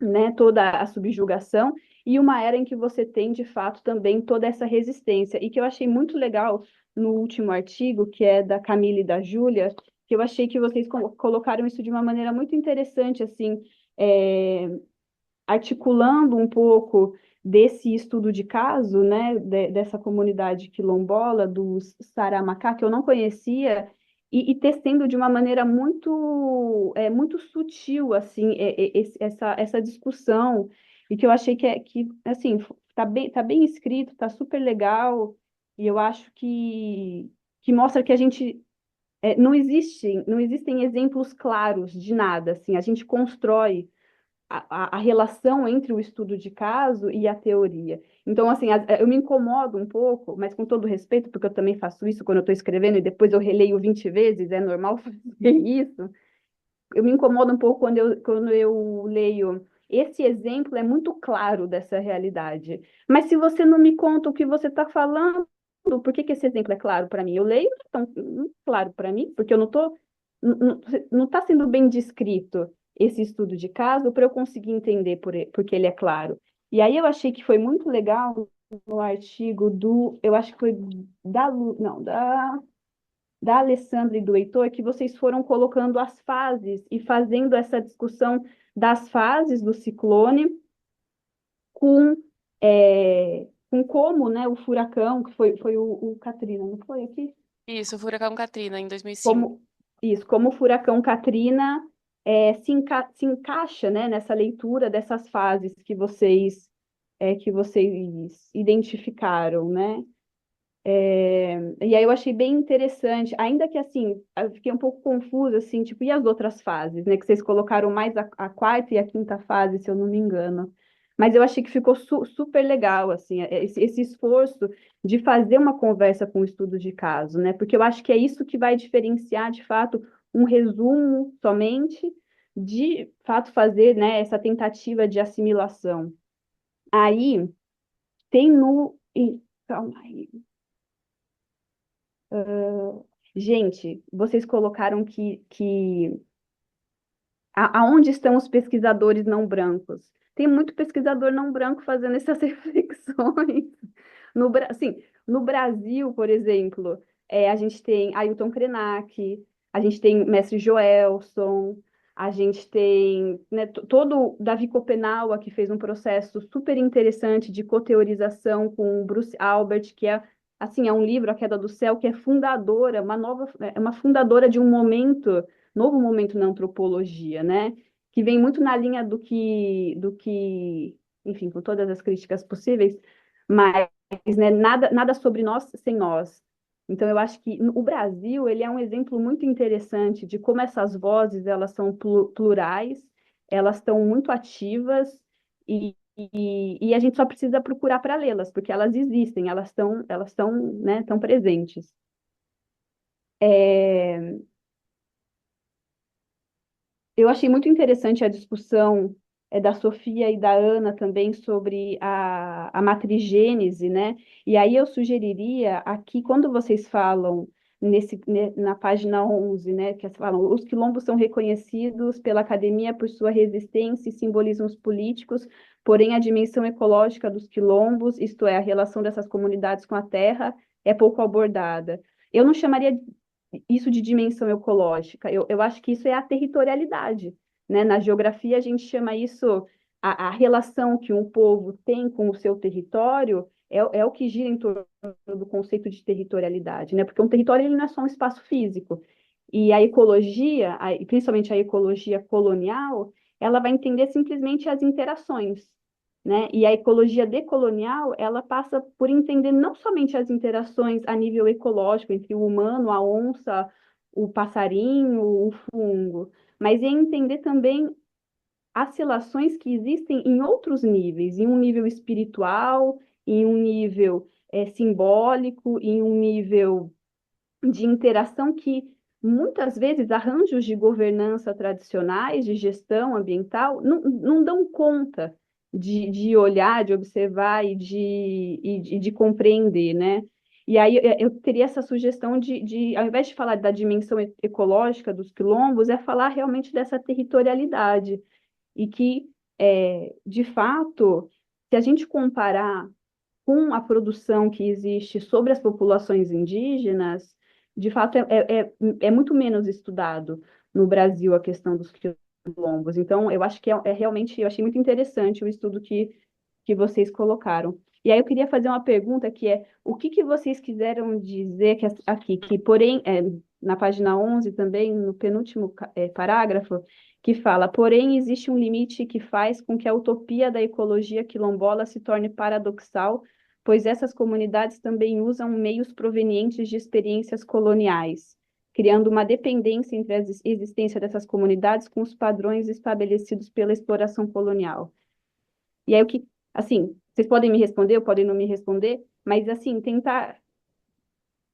né, toda a subjugação, e uma era em que você tem, de fato, também toda essa resistência. E que eu achei muito legal no último artigo, que é da Camila e da Júlia, que eu achei que vocês colocaram isso de uma maneira muito interessante, assim, articulando um pouco desse estudo de caso, né, dessa comunidade quilombola, dos Saramacá, que eu não conhecia, e tecendo de uma maneira muito sutil, assim, essa discussão, e que eu achei que assim, tá bem escrito, tá super legal, e eu acho que mostra que a gente não existem exemplos claros de nada, assim, a gente constrói a relação entre o estudo de caso e a teoria. Então, assim, eu me incomodo um pouco, mas com todo respeito, porque eu também faço isso quando eu estou escrevendo e depois eu releio 20 vezes, é normal fazer isso. Eu me incomodo um pouco quando eu leio. Esse exemplo é muito claro dessa realidade. Mas se você não me conta o que você está falando, por que esse exemplo é claro para mim? Eu leio, não é tão claro para mim, porque eu não estou. Não está sendo bem descrito esse estudo de caso para eu conseguir entender porque ele é claro. E aí eu achei que foi muito legal no artigo eu acho que foi da Lu, não, da da Alessandra e do Heitor, que vocês foram colocando as fases e fazendo essa discussão das fases do ciclone com, com como, né, o furacão, que foi o Katrina, não foi aqui? Isso, o furacão Katrina, em 2005. Como o furacão Katrina se encaixa, né, nessa leitura dessas fases que vocês identificaram, né? E aí eu achei bem interessante, ainda que assim, eu fiquei um pouco confusa, assim, tipo, e as outras fases, né? Que vocês colocaram mais a quarta e a quinta fase, se eu não me engano. Mas eu achei que ficou super legal, assim, esse esforço de fazer uma conversa com estudos de caso, né? Porque eu acho que é isso que vai diferenciar, de fato, um resumo somente, de fato fazer, né, essa tentativa de assimilação. Aí tem no. Calma aí. Gente, vocês colocaram que aonde estão os pesquisadores não brancos? Tem muito pesquisador não branco fazendo essas reflexões. Assim, no Brasil, por exemplo, a gente tem Ailton Krenak, a gente tem Mestre Joelson, a gente tem, né, todo o Davi Kopenawa, que fez um processo super interessante de coteorização com o Bruce Albert, que é assim, é um livro, A Queda do Céu, que é fundadora, é uma fundadora de um novo momento na antropologia, né? Que vem muito na linha enfim, com todas as críticas possíveis, mas, né, nada sobre nós sem nós. Então, eu acho que o Brasil, ele é um exemplo muito interessante de como essas vozes, elas são plurais, elas estão muito ativas e a gente só precisa procurar para lê-las, porque elas existem, elas estão, né, estão presentes. Eu achei muito interessante a discussão da Sofia e da Ana também sobre a matrigênese, né? E aí eu sugeriria aqui, quando vocês falam na página 11, né, que falam, os quilombos são reconhecidos pela academia por sua resistência e simbolismos políticos, porém a dimensão ecológica dos quilombos, isto é, a relação dessas comunidades com a terra, é pouco abordada. Eu não chamaria isso de dimensão ecológica. Eu acho que isso é a territorialidade, né? Na geografia, a gente chama isso, a relação que um povo tem com o seu território é o que gira em torno do conceito de territorialidade, né? Porque um território ele não é só um espaço físico. E a ecologia, principalmente a ecologia colonial, ela vai entender simplesmente as interações, né? E a ecologia decolonial, ela passa por entender não somente as interações a nível ecológico entre o humano, a onça, o passarinho, o fungo, mas é entender também as relações que existem em outros níveis, em um nível espiritual, em um nível simbólico, em um nível de interação que muitas vezes arranjos de governança tradicionais, de gestão ambiental, não dão conta de olhar, de observar e de compreender, né? E aí eu teria essa sugestão ao invés de falar da dimensão ecológica dos quilombos, é falar realmente dessa territorialidade. E que, de fato, se a gente comparar com a produção que existe sobre as populações indígenas, de fato, é muito menos estudado no Brasil a questão dos quilombos. Então, eu acho que realmente, eu achei muito interessante o estudo que vocês colocaram. E aí eu queria fazer uma pergunta que é, o que vocês quiseram dizer aqui, que porém, na página 11 também, no penúltimo parágrafo, que fala, porém existe um limite que faz com que a utopia da ecologia quilombola se torne paradoxal, pois essas comunidades também usam meios provenientes de experiências coloniais, criando uma dependência entre a existência dessas comunidades com os padrões estabelecidos pela exploração colonial. E aí, assim, vocês podem me responder, ou podem não me responder, mas, assim, tentar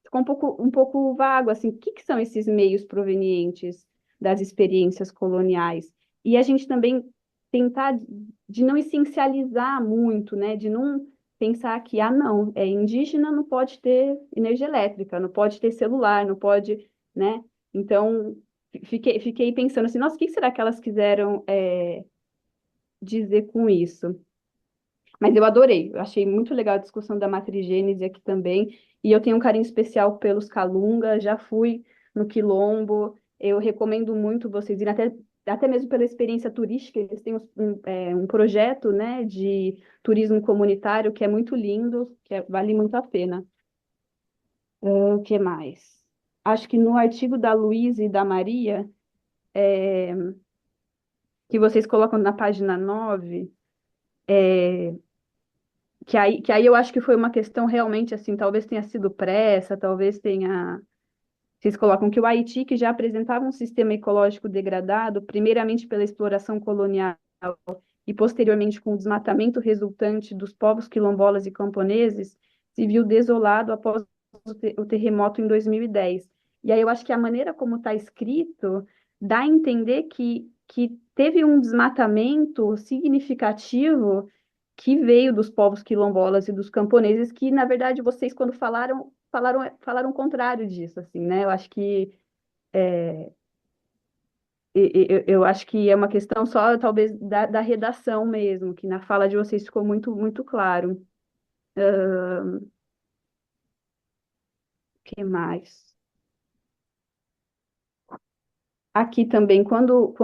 ficar um pouco vago, assim, o que são esses meios provenientes das experiências coloniais? E a gente também tentar de não essencializar muito, né, de não pensar que, não, indígena não pode ter energia elétrica, não pode ter celular, não pode, né? Então, fiquei pensando assim, nossa, o que será que elas quiseram dizer com isso? Mas eu adorei, eu achei muito legal a discussão da matrigênese aqui também, e eu tenho um carinho especial pelos Calunga, já fui no Quilombo, eu recomendo muito vocês irem, até mesmo pela experiência turística, eles têm um projeto, né, de turismo comunitário que é muito lindo, vale muito a pena. O que mais? Acho que no artigo da Luísa e da Maria, que vocês colocam na página 9, que aí eu acho que foi uma questão realmente assim, talvez tenha sido pressa, talvez tenha. Vocês colocam que o Haiti, que já apresentava um sistema ecológico degradado, primeiramente pela exploração colonial e posteriormente com o desmatamento resultante dos povos quilombolas e camponeses, se viu desolado após o terremoto em 2010. E aí eu acho que a maneira como está escrito dá a entender que teve um desmatamento significativo que veio dos povos quilombolas e dos camponeses, que, na verdade, vocês, quando falaram o contrário disso, assim, né? Eu acho que eu acho que é uma questão só, talvez, da redação mesmo, que na fala de vocês ficou muito, muito claro. O que mais? Aqui também, quando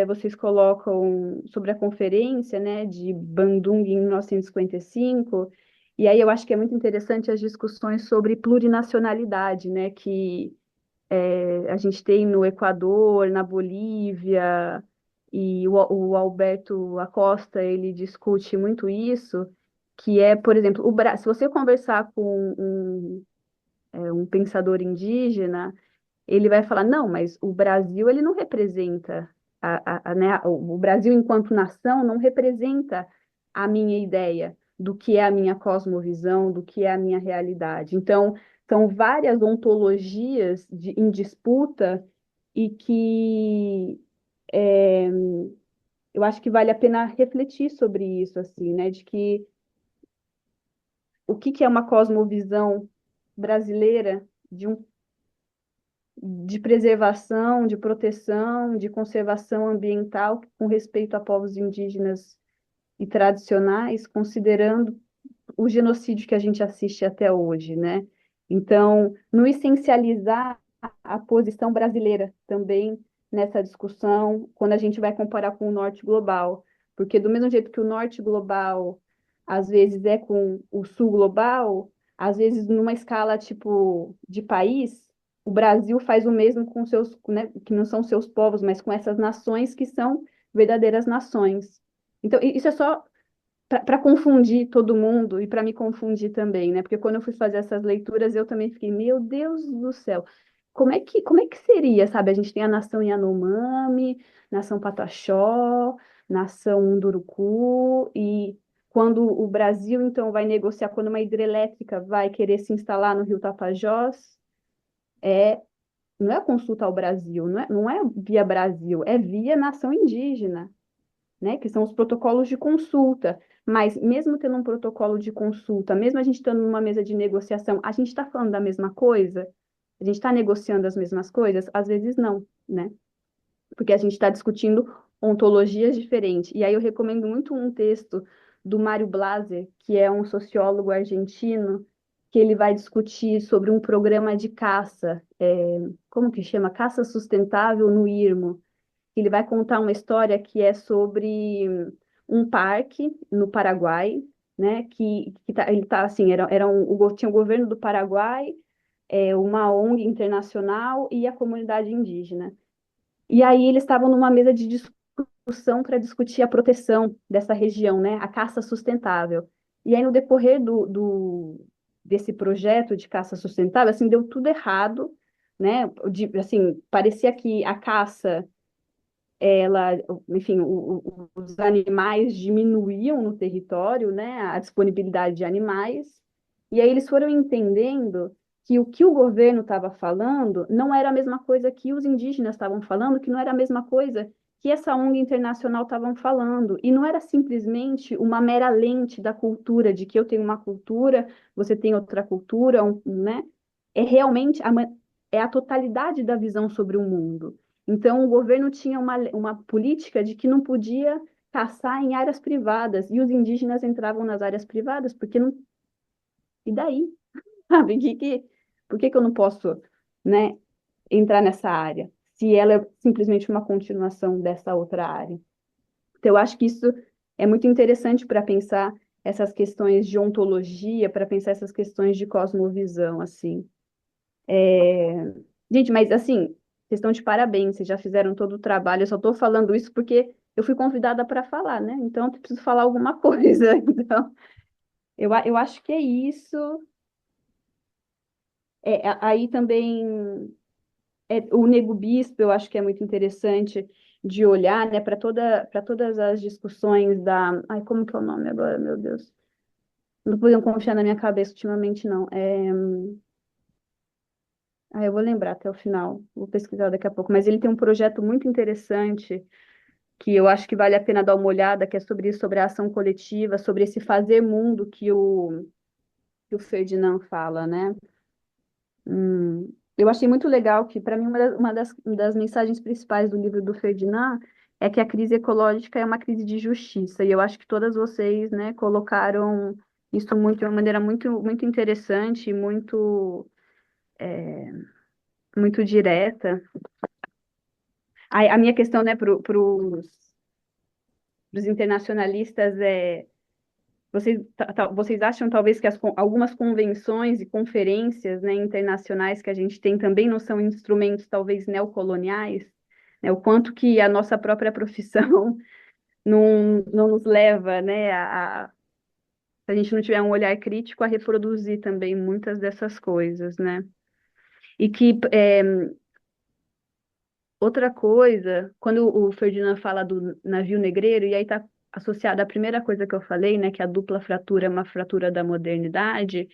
vocês colocam sobre a conferência, né, de Bandung em 1955, e aí eu acho que é muito interessante as discussões sobre plurinacionalidade, né, que a gente tem no Equador, na Bolívia, e o Alberto Acosta, ele discute muito isso, que é, por exemplo, se você conversar com um pensador indígena, ele vai falar, não, mas o Brasil, ele não representa, né, o Brasil enquanto nação não representa a minha ideia do que é a minha cosmovisão, do que é a minha realidade. Então, são várias ontologias em disputa e que eu acho que vale a pena refletir sobre isso, assim, né, de que o que é uma cosmovisão brasileira de preservação, de proteção, de conservação ambiental com respeito a povos indígenas e tradicionais, considerando o genocídio que a gente assiste até hoje, né? Então, não essencializar a posição brasileira também nessa discussão, quando a gente vai comparar com o norte global, porque do mesmo jeito que o norte global às vezes é com o sul global, às vezes numa escala tipo de país, o Brasil faz o mesmo com seus, né, que não são seus povos, mas com essas nações que são verdadeiras nações. Então, isso é só para confundir todo mundo e para me confundir também, né? Porque quando eu fui fazer essas leituras, eu também fiquei, meu Deus do céu, como é que seria, sabe? A gente tem a nação Yanomami, nação Pataxó, nação Munduruku, e quando o Brasil, então, vai negociar, quando uma hidrelétrica vai querer se instalar no Rio Tapajós, não é consulta ao Brasil, não é via Brasil, é via nação indígena, né, que são os protocolos de consulta. Mas mesmo tendo um protocolo de consulta, mesmo a gente estando numa mesa de negociação, a gente está falando da mesma coisa? A gente está negociando as mesmas coisas? Às vezes não, né? Porque a gente está discutindo ontologias diferentes. E aí eu recomendo muito um texto do Mário Blaser, que é um sociólogo argentino, que ele vai discutir sobre um programa de caça, como que chama? Caça sustentável no Irmo. Ele vai contar uma história que é sobre um parque no Paraguai, né? Ele tá assim, tinha o governo do Paraguai, uma ONG internacional e a comunidade indígena. E aí eles estavam numa mesa de discussão para discutir a proteção dessa região, né? A caça sustentável. E aí no decorrer desse projeto de caça sustentável, assim, deu tudo errado, né? Assim, parecia que a caça ela, enfim, os animais diminuíam no território, né, a disponibilidade de animais, e aí eles foram entendendo que o governo estava falando não era a mesma coisa que os indígenas estavam falando, que não era a mesma coisa que essa ONG internacional estavam falando, e não era simplesmente uma mera lente da cultura, de que eu tenho uma cultura, você tem outra cultura, né? É realmente a totalidade da visão sobre o mundo. Então, o governo tinha uma política de que não podia caçar em áreas privadas, e os indígenas entravam nas áreas privadas, porque não. E daí? Sabe? Por que que eu não posso, né, entrar nessa área, se ela é simplesmente uma continuação dessa outra área? Então, eu acho que isso é muito interessante para pensar essas questões de ontologia, para pensar essas questões de cosmovisão, assim. Gente, mas assim, vocês estão de parabéns, vocês já fizeram todo o trabalho. Eu só estou falando isso porque eu fui convidada para falar, né? Então, eu preciso falar alguma coisa. Então, eu acho que é isso. Aí também o Nego Bispo, eu acho que é muito interessante de olhar, né, para todas as discussões da. Ai, como que é o nome agora, meu Deus? Não podem confiar na minha cabeça ultimamente, não. Eu vou lembrar até o final, vou pesquisar daqui a pouco. Mas ele tem um projeto muito interessante que eu acho que vale a pena dar uma olhada, que é sobre isso, sobre a ação coletiva, sobre esse fazer mundo que o Ferdinand fala, né? Eu achei muito legal que, para mim, uma das mensagens principais do livro do Ferdinand é que a crise ecológica é uma crise de justiça, e eu acho que todas vocês, né, colocaram isso muito, de uma maneira muito, muito interessante, muito direta. A minha questão, né, para os internacionalistas vocês acham talvez que algumas convenções e conferências, né, internacionais que a gente tem também não são instrumentos talvez neocoloniais, né? O quanto que a nossa própria profissão não nos leva, né, se a gente não tiver um olhar crítico, a reproduzir também muitas dessas coisas, né? E que outra coisa, quando o Ferdinand fala do navio negreiro, e aí está associada à primeira coisa que eu falei, né, que a dupla fratura é uma fratura da modernidade,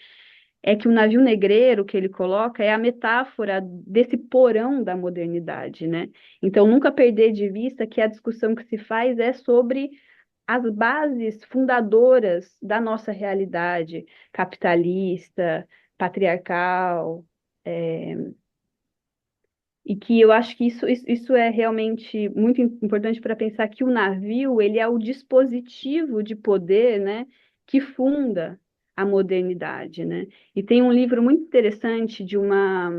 é que o navio negreiro que ele coloca é a metáfora desse porão da modernidade, né? Então, nunca perder de vista que a discussão que se faz é sobre as bases fundadoras da nossa realidade capitalista, patriarcal, e que eu acho que isso é realmente muito importante para pensar que o navio, ele é o dispositivo de poder, né, que funda a modernidade, né? E tem um livro muito interessante de uma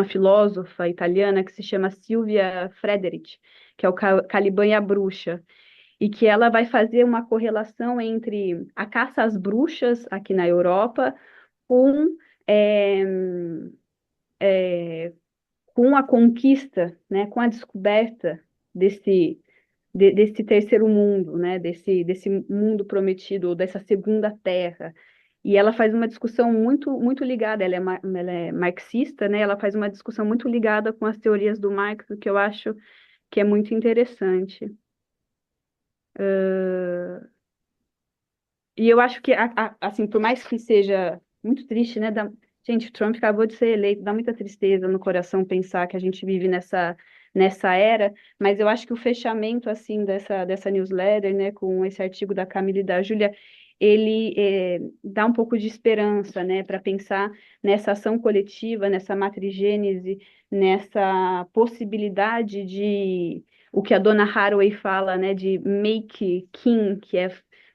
filósofa italiana que se chama Silvia Frederici, que é o Caliban e a Bruxa, e que ela vai fazer uma correlação entre a caça às bruxas aqui na Europa com é, com a conquista, né, com a descoberta desse terceiro mundo, né, desse mundo prometido, ou dessa segunda terra. E ela faz uma discussão muito, muito ligada, ela é marxista, né, ela faz uma discussão muito ligada com as teorias do Marx, o que eu acho que é muito interessante. E eu acho que, assim, por mais que seja muito triste, né? Gente, o Trump acabou de ser eleito, dá muita tristeza no coração pensar que a gente vive nessa era, mas eu acho que o fechamento, assim, dessa newsletter, né, com esse artigo da Camila e da Júlia, ele dá um pouco de esperança, né, para pensar nessa ação coletiva, nessa matrigênese, nessa possibilidade de o que a dona Haraway fala, né, de make kin, que é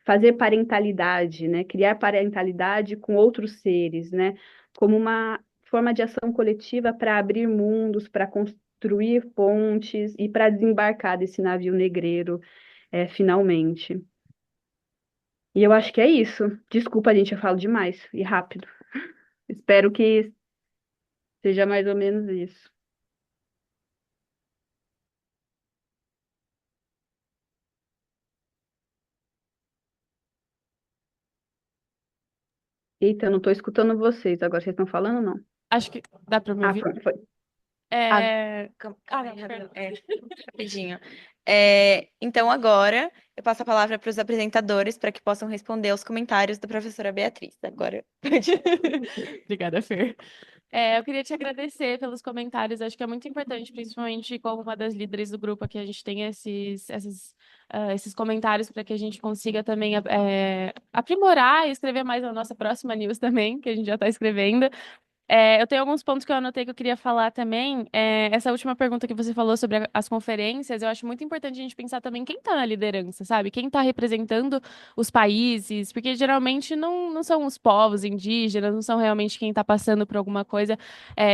fazer parentalidade, né? Criar parentalidade com outros seres, né? Como uma forma de ação coletiva para abrir mundos, para construir pontes e para desembarcar desse navio negreiro, finalmente. E eu acho que é isso. Desculpa, gente, eu falo demais e rápido. Espero que seja mais ou menos isso. Eita, eu não estou escutando vocês. Agora vocês estão falando ou não? Acho que dá para me ouvir. Foi. Rapidinho. Então, agora, eu passo a palavra para os apresentadores para que possam responder aos comentários da professora Beatriz. Agora, Obrigada, Fer. Eu queria te agradecer pelos comentários. Acho que é muito importante, principalmente como uma das líderes do grupo, que a gente tenha esses comentários para que a gente consiga também aprimorar e escrever mais a nossa próxima news também, que a gente já está escrevendo. Eu tenho alguns pontos que eu anotei que eu queria falar também. Essa última pergunta que você falou sobre as conferências, eu acho muito importante a gente pensar também quem está na liderança, sabe? Quem está representando os países, porque geralmente não são os povos indígenas, não são realmente quem está passando por alguma coisa.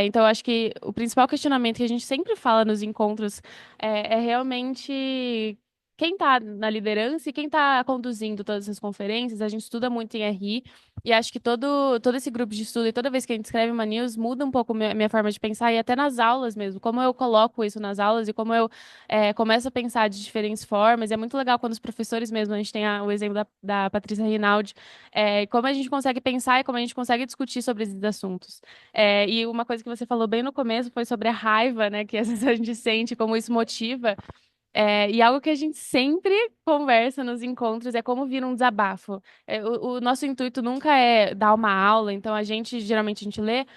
Então, eu acho que o principal questionamento que a gente sempre fala nos encontros é realmente quem está na liderança e quem está conduzindo todas essas conferências. A gente estuda muito em RI. E acho que todo esse grupo de estudo, e toda vez que a gente escreve uma news, muda um pouco minha forma de pensar, e até nas aulas mesmo, como eu coloco isso nas aulas e como eu começo a pensar de diferentes formas. E é muito legal quando os professores mesmo, a gente tem o exemplo da Patrícia Rinaldi, como a gente consegue pensar e como a gente consegue discutir sobre esses assuntos. E uma coisa que você falou bem no começo foi sobre a raiva, né, que às vezes a gente sente, como isso motiva. E algo que a gente sempre conversa nos encontros é como vir um desabafo. O nosso intuito nunca é dar uma aula, então geralmente a gente lê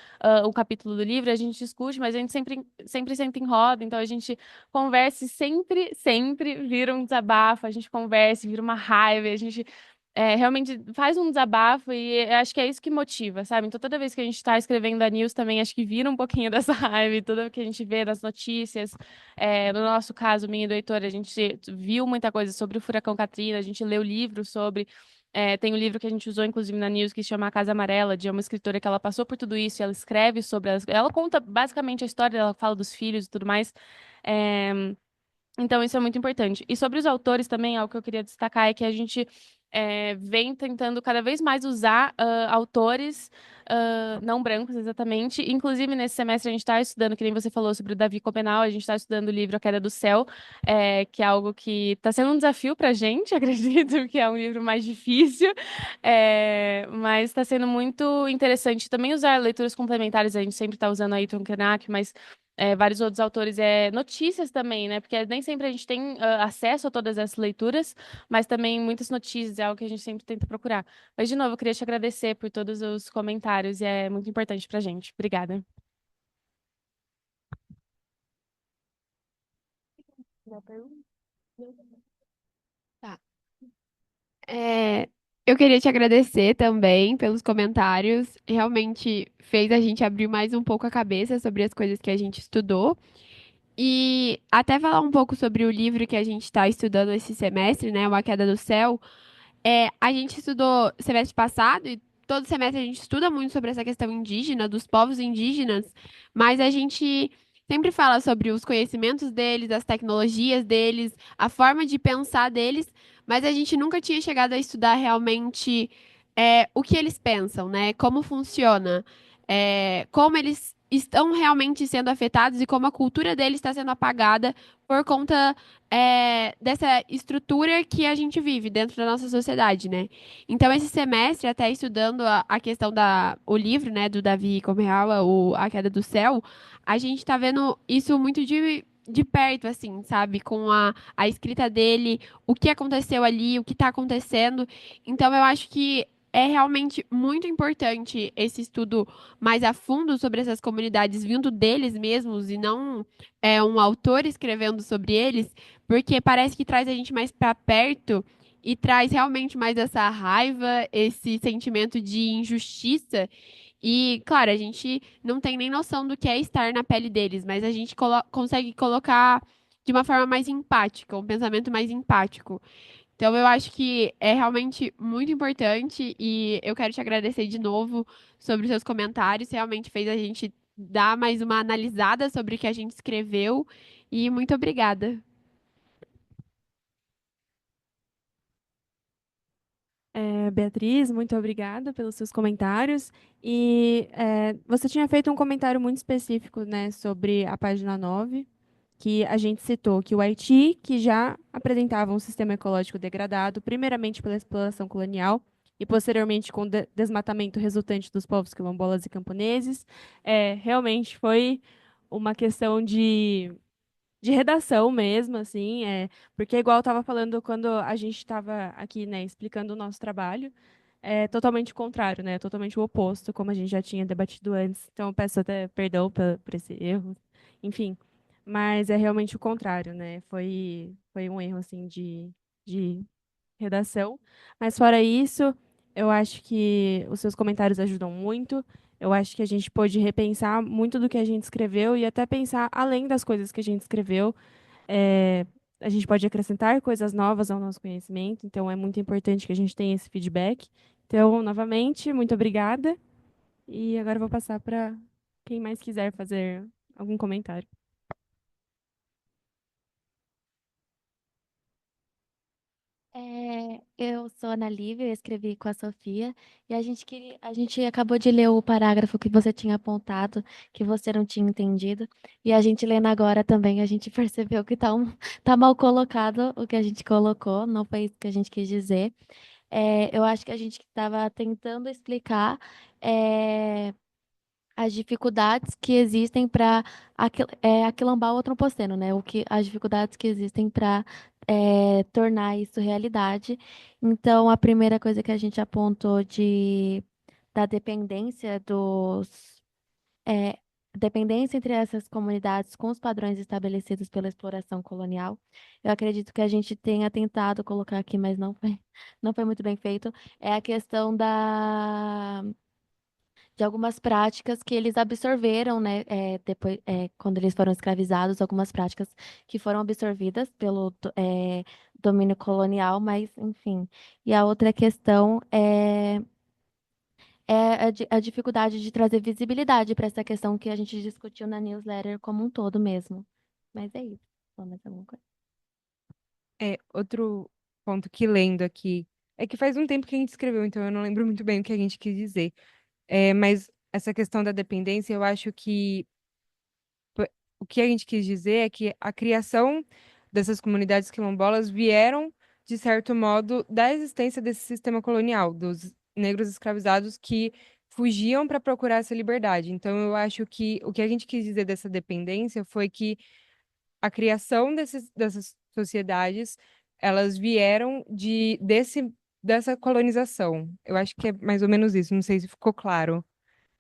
o capítulo do livro, a gente discute, mas a gente sempre senta em roda, então a gente conversa e sempre vira um desabafo, a gente conversa, vira uma raiva, a gente realmente faz um desabafo e acho que é isso que motiva, sabe? Então toda vez que a gente está escrevendo a news também, acho que vira um pouquinho dessa raiva, e tudo que a gente vê nas notícias. No nosso caso, minha e do Heitor, a gente viu muita coisa sobre o furacão Katrina, a gente leu livro sobre. Tem um livro que a gente usou, inclusive, na News, que se chama A Casa Amarela, de uma escritora que ela passou por tudo isso, e ela escreve sobre. Ela conta basicamente a história, ela fala dos filhos e tudo mais. É, então, isso é muito importante. E sobre os autores também, algo que eu queria destacar é que a gente vem tentando cada vez mais usar autores não brancos, exatamente. Inclusive, nesse semestre, a gente está estudando, que nem você falou, sobre o Davi Copenau, a gente está estudando o livro A Queda do Céu, que é algo que está sendo um desafio para a gente, acredito que é um livro mais difícil, mas está sendo muito interessante também usar leituras complementares. A gente sempre está usando a Ayrton Krenak, mas vários outros autores, notícias também, né? Porque nem sempre a gente tem acesso a todas essas leituras, mas também muitas notícias, é algo que a gente sempre tenta procurar. Mas, de novo, eu queria te agradecer por todos os comentários, e é muito importante pra gente. Obrigada. Tá. É, eu queria te agradecer também pelos comentários. Realmente fez a gente abrir mais um pouco a cabeça sobre as coisas que a gente estudou. E até falar um pouco sobre o livro que a gente está estudando esse semestre, né? Uma Queda do Céu. A gente estudou semestre passado e todo semestre a gente estuda muito sobre essa questão indígena, dos povos indígenas, mas a gente sempre fala sobre os conhecimentos deles, as tecnologias deles, a forma de pensar deles, mas a gente nunca tinha chegado a estudar realmente o que eles pensam, né? Como funciona, como eles estão realmente sendo afetados e como a cultura deles está sendo apagada por conta dessa estrutura que a gente vive dentro da nossa sociedade, né? Então, esse semestre, até estudando a questão o livro, né, do Davi Comreal, A Queda do Céu, a gente tá vendo isso muito de perto, assim, sabe? Com a escrita dele, o que aconteceu ali, o que tá acontecendo. Então, eu acho que é realmente muito importante esse estudo mais a fundo sobre essas comunidades vindo deles mesmos e não um autor escrevendo sobre eles, porque parece que traz a gente mais para perto e traz realmente mais essa raiva, esse sentimento de injustiça. E, claro, a gente não tem nem noção do que é estar na pele deles, mas a gente consegue colocar de uma forma mais empática, um pensamento mais empático. Então, eu acho que é realmente muito importante e eu quero te agradecer de novo sobre os seus comentários. Realmente fez a gente dar mais uma analisada sobre o que a gente escreveu e muito obrigada. Beatriz, muito obrigada pelos seus comentários. E você tinha feito um comentário muito específico, né, sobre a página 9, que a gente citou que o Haiti, que já apresentava um sistema ecológico degradado, primeiramente pela exploração colonial e posteriormente com o desmatamento resultante dos povos quilombolas e camponeses, realmente foi uma questão de redação mesmo, assim, porque igual eu estava falando quando a gente estava aqui, né, explicando o nosso trabalho, é totalmente o contrário, né, totalmente o oposto, como a gente já tinha debatido antes. Então, eu peço até perdão por esse erro, enfim, mas é realmente o contrário, né, foi um erro, assim, de redação. Mas, fora isso, eu acho que os seus comentários ajudam muito. Eu acho que a gente pôde repensar muito do que a gente escreveu e até pensar além das coisas que a gente escreveu. É, a gente pode acrescentar coisas novas ao nosso conhecimento, então é muito importante que a gente tenha esse feedback. Então, novamente, muito obrigada. E agora eu vou passar para quem mais quiser fazer algum comentário. Eu sou Ana Lívia, eu escrevi com a Sofia, e a gente acabou de ler o parágrafo que você tinha apontado, que você não tinha entendido, e a gente lendo agora também, a gente percebeu que tá mal colocado o que a gente colocou, não foi isso que a gente quis dizer. Eu acho que a gente estava tentando explicar é, as dificuldades que existem para aquilombar o antropoceno, né? As dificuldades que existem para tornar isso realidade. Então, a primeira coisa que a gente apontou da dependência é, dependência entre essas comunidades com os padrões estabelecidos pela exploração colonial. Eu acredito que a gente tenha tentado colocar aqui, mas não foi muito bem feito. É a questão de algumas práticas que eles absorveram, né, depois, quando eles foram escravizados, algumas práticas que foram absorvidas pelo domínio colonial, mas, enfim. E a outra questão é a dificuldade de trazer visibilidade para essa questão que a gente discutiu na newsletter como um todo mesmo. Mas é isso. Fala mais alguma coisa? Outro ponto que lendo aqui é que faz um tempo que a gente escreveu, então eu não lembro muito bem o que a gente quis dizer. Mas essa questão da dependência, eu acho que o que a gente quis dizer é que a criação dessas comunidades quilombolas vieram, de certo modo, da existência desse sistema colonial, dos negros escravizados que fugiam para procurar essa liberdade. Então, eu acho que o que a gente quis dizer dessa dependência foi que a criação dessas sociedades, elas vieram dessa colonização. Eu acho que é mais ou menos isso, não sei se ficou claro.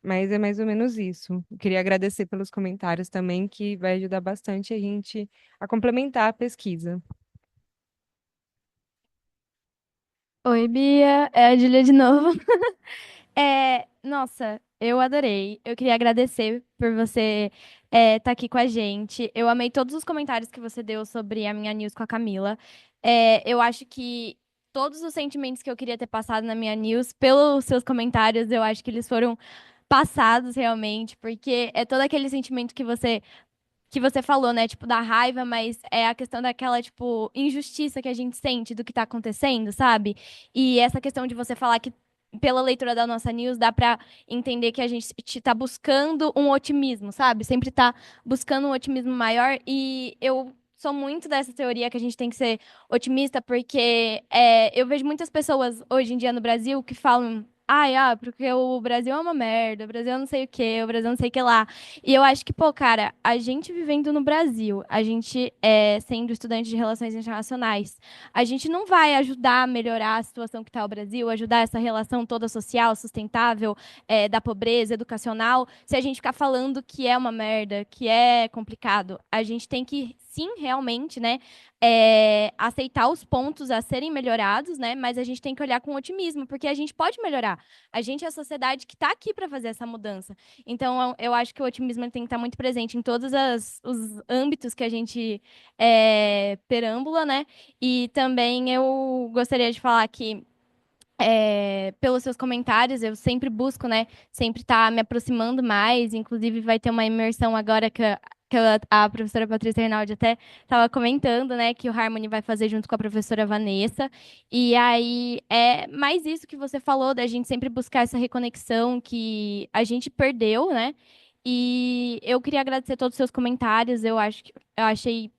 Mas é mais ou menos isso. Eu queria agradecer pelos comentários também, que vai ajudar bastante a gente a complementar a pesquisa. Oi, Bia, é a Júlia de novo. Nossa, eu adorei. Eu queria agradecer por você estar aqui com a gente. Eu amei todos os comentários que você deu sobre a minha news com a Camila. Eu acho que todos os sentimentos que eu queria ter passado na minha news, pelos seus comentários, eu acho que eles foram passados realmente, porque é todo aquele sentimento que você falou, né? Tipo, da raiva, mas é a questão daquela, tipo, injustiça que a gente sente do que tá acontecendo, sabe? E essa questão de você falar que, pela leitura da nossa news, dá pra entender que a gente tá buscando um otimismo, sabe? Sempre tá buscando um otimismo maior. E eu sou muito dessa teoria que a gente tem que ser otimista, porque eu vejo muitas pessoas hoje em dia no Brasil que falam. Ai, porque o Brasil é uma merda, o Brasil não sei o quê, o Brasil não sei o que lá. E eu acho que, pô, cara, a gente vivendo no Brasil, a gente sendo estudante de relações internacionais, a gente não vai ajudar a melhorar a situação que está o Brasil, ajudar essa relação toda social, sustentável, da pobreza, educacional, se a gente ficar falando que é uma merda, que é complicado. A gente tem que, sim, realmente, né, aceitar os pontos a serem melhorados, né, mas a gente tem que olhar com otimismo, porque a gente pode melhorar. A gente é a sociedade que está aqui para fazer essa mudança. Então, eu acho que o otimismo ele tem que estar muito presente em todos os âmbitos que a gente perambula, né? E também eu gostaria de falar que, pelos seus comentários, eu sempre busco, né? Sempre estar me aproximando mais. Inclusive, vai ter uma imersão agora a professora Patrícia Reinaldi até estava comentando, né, que o Harmony vai fazer junto com a professora Vanessa. E aí é mais isso que você falou, da gente sempre buscar essa reconexão que a gente perdeu, né? E eu queria agradecer todos os seus comentários. Eu achei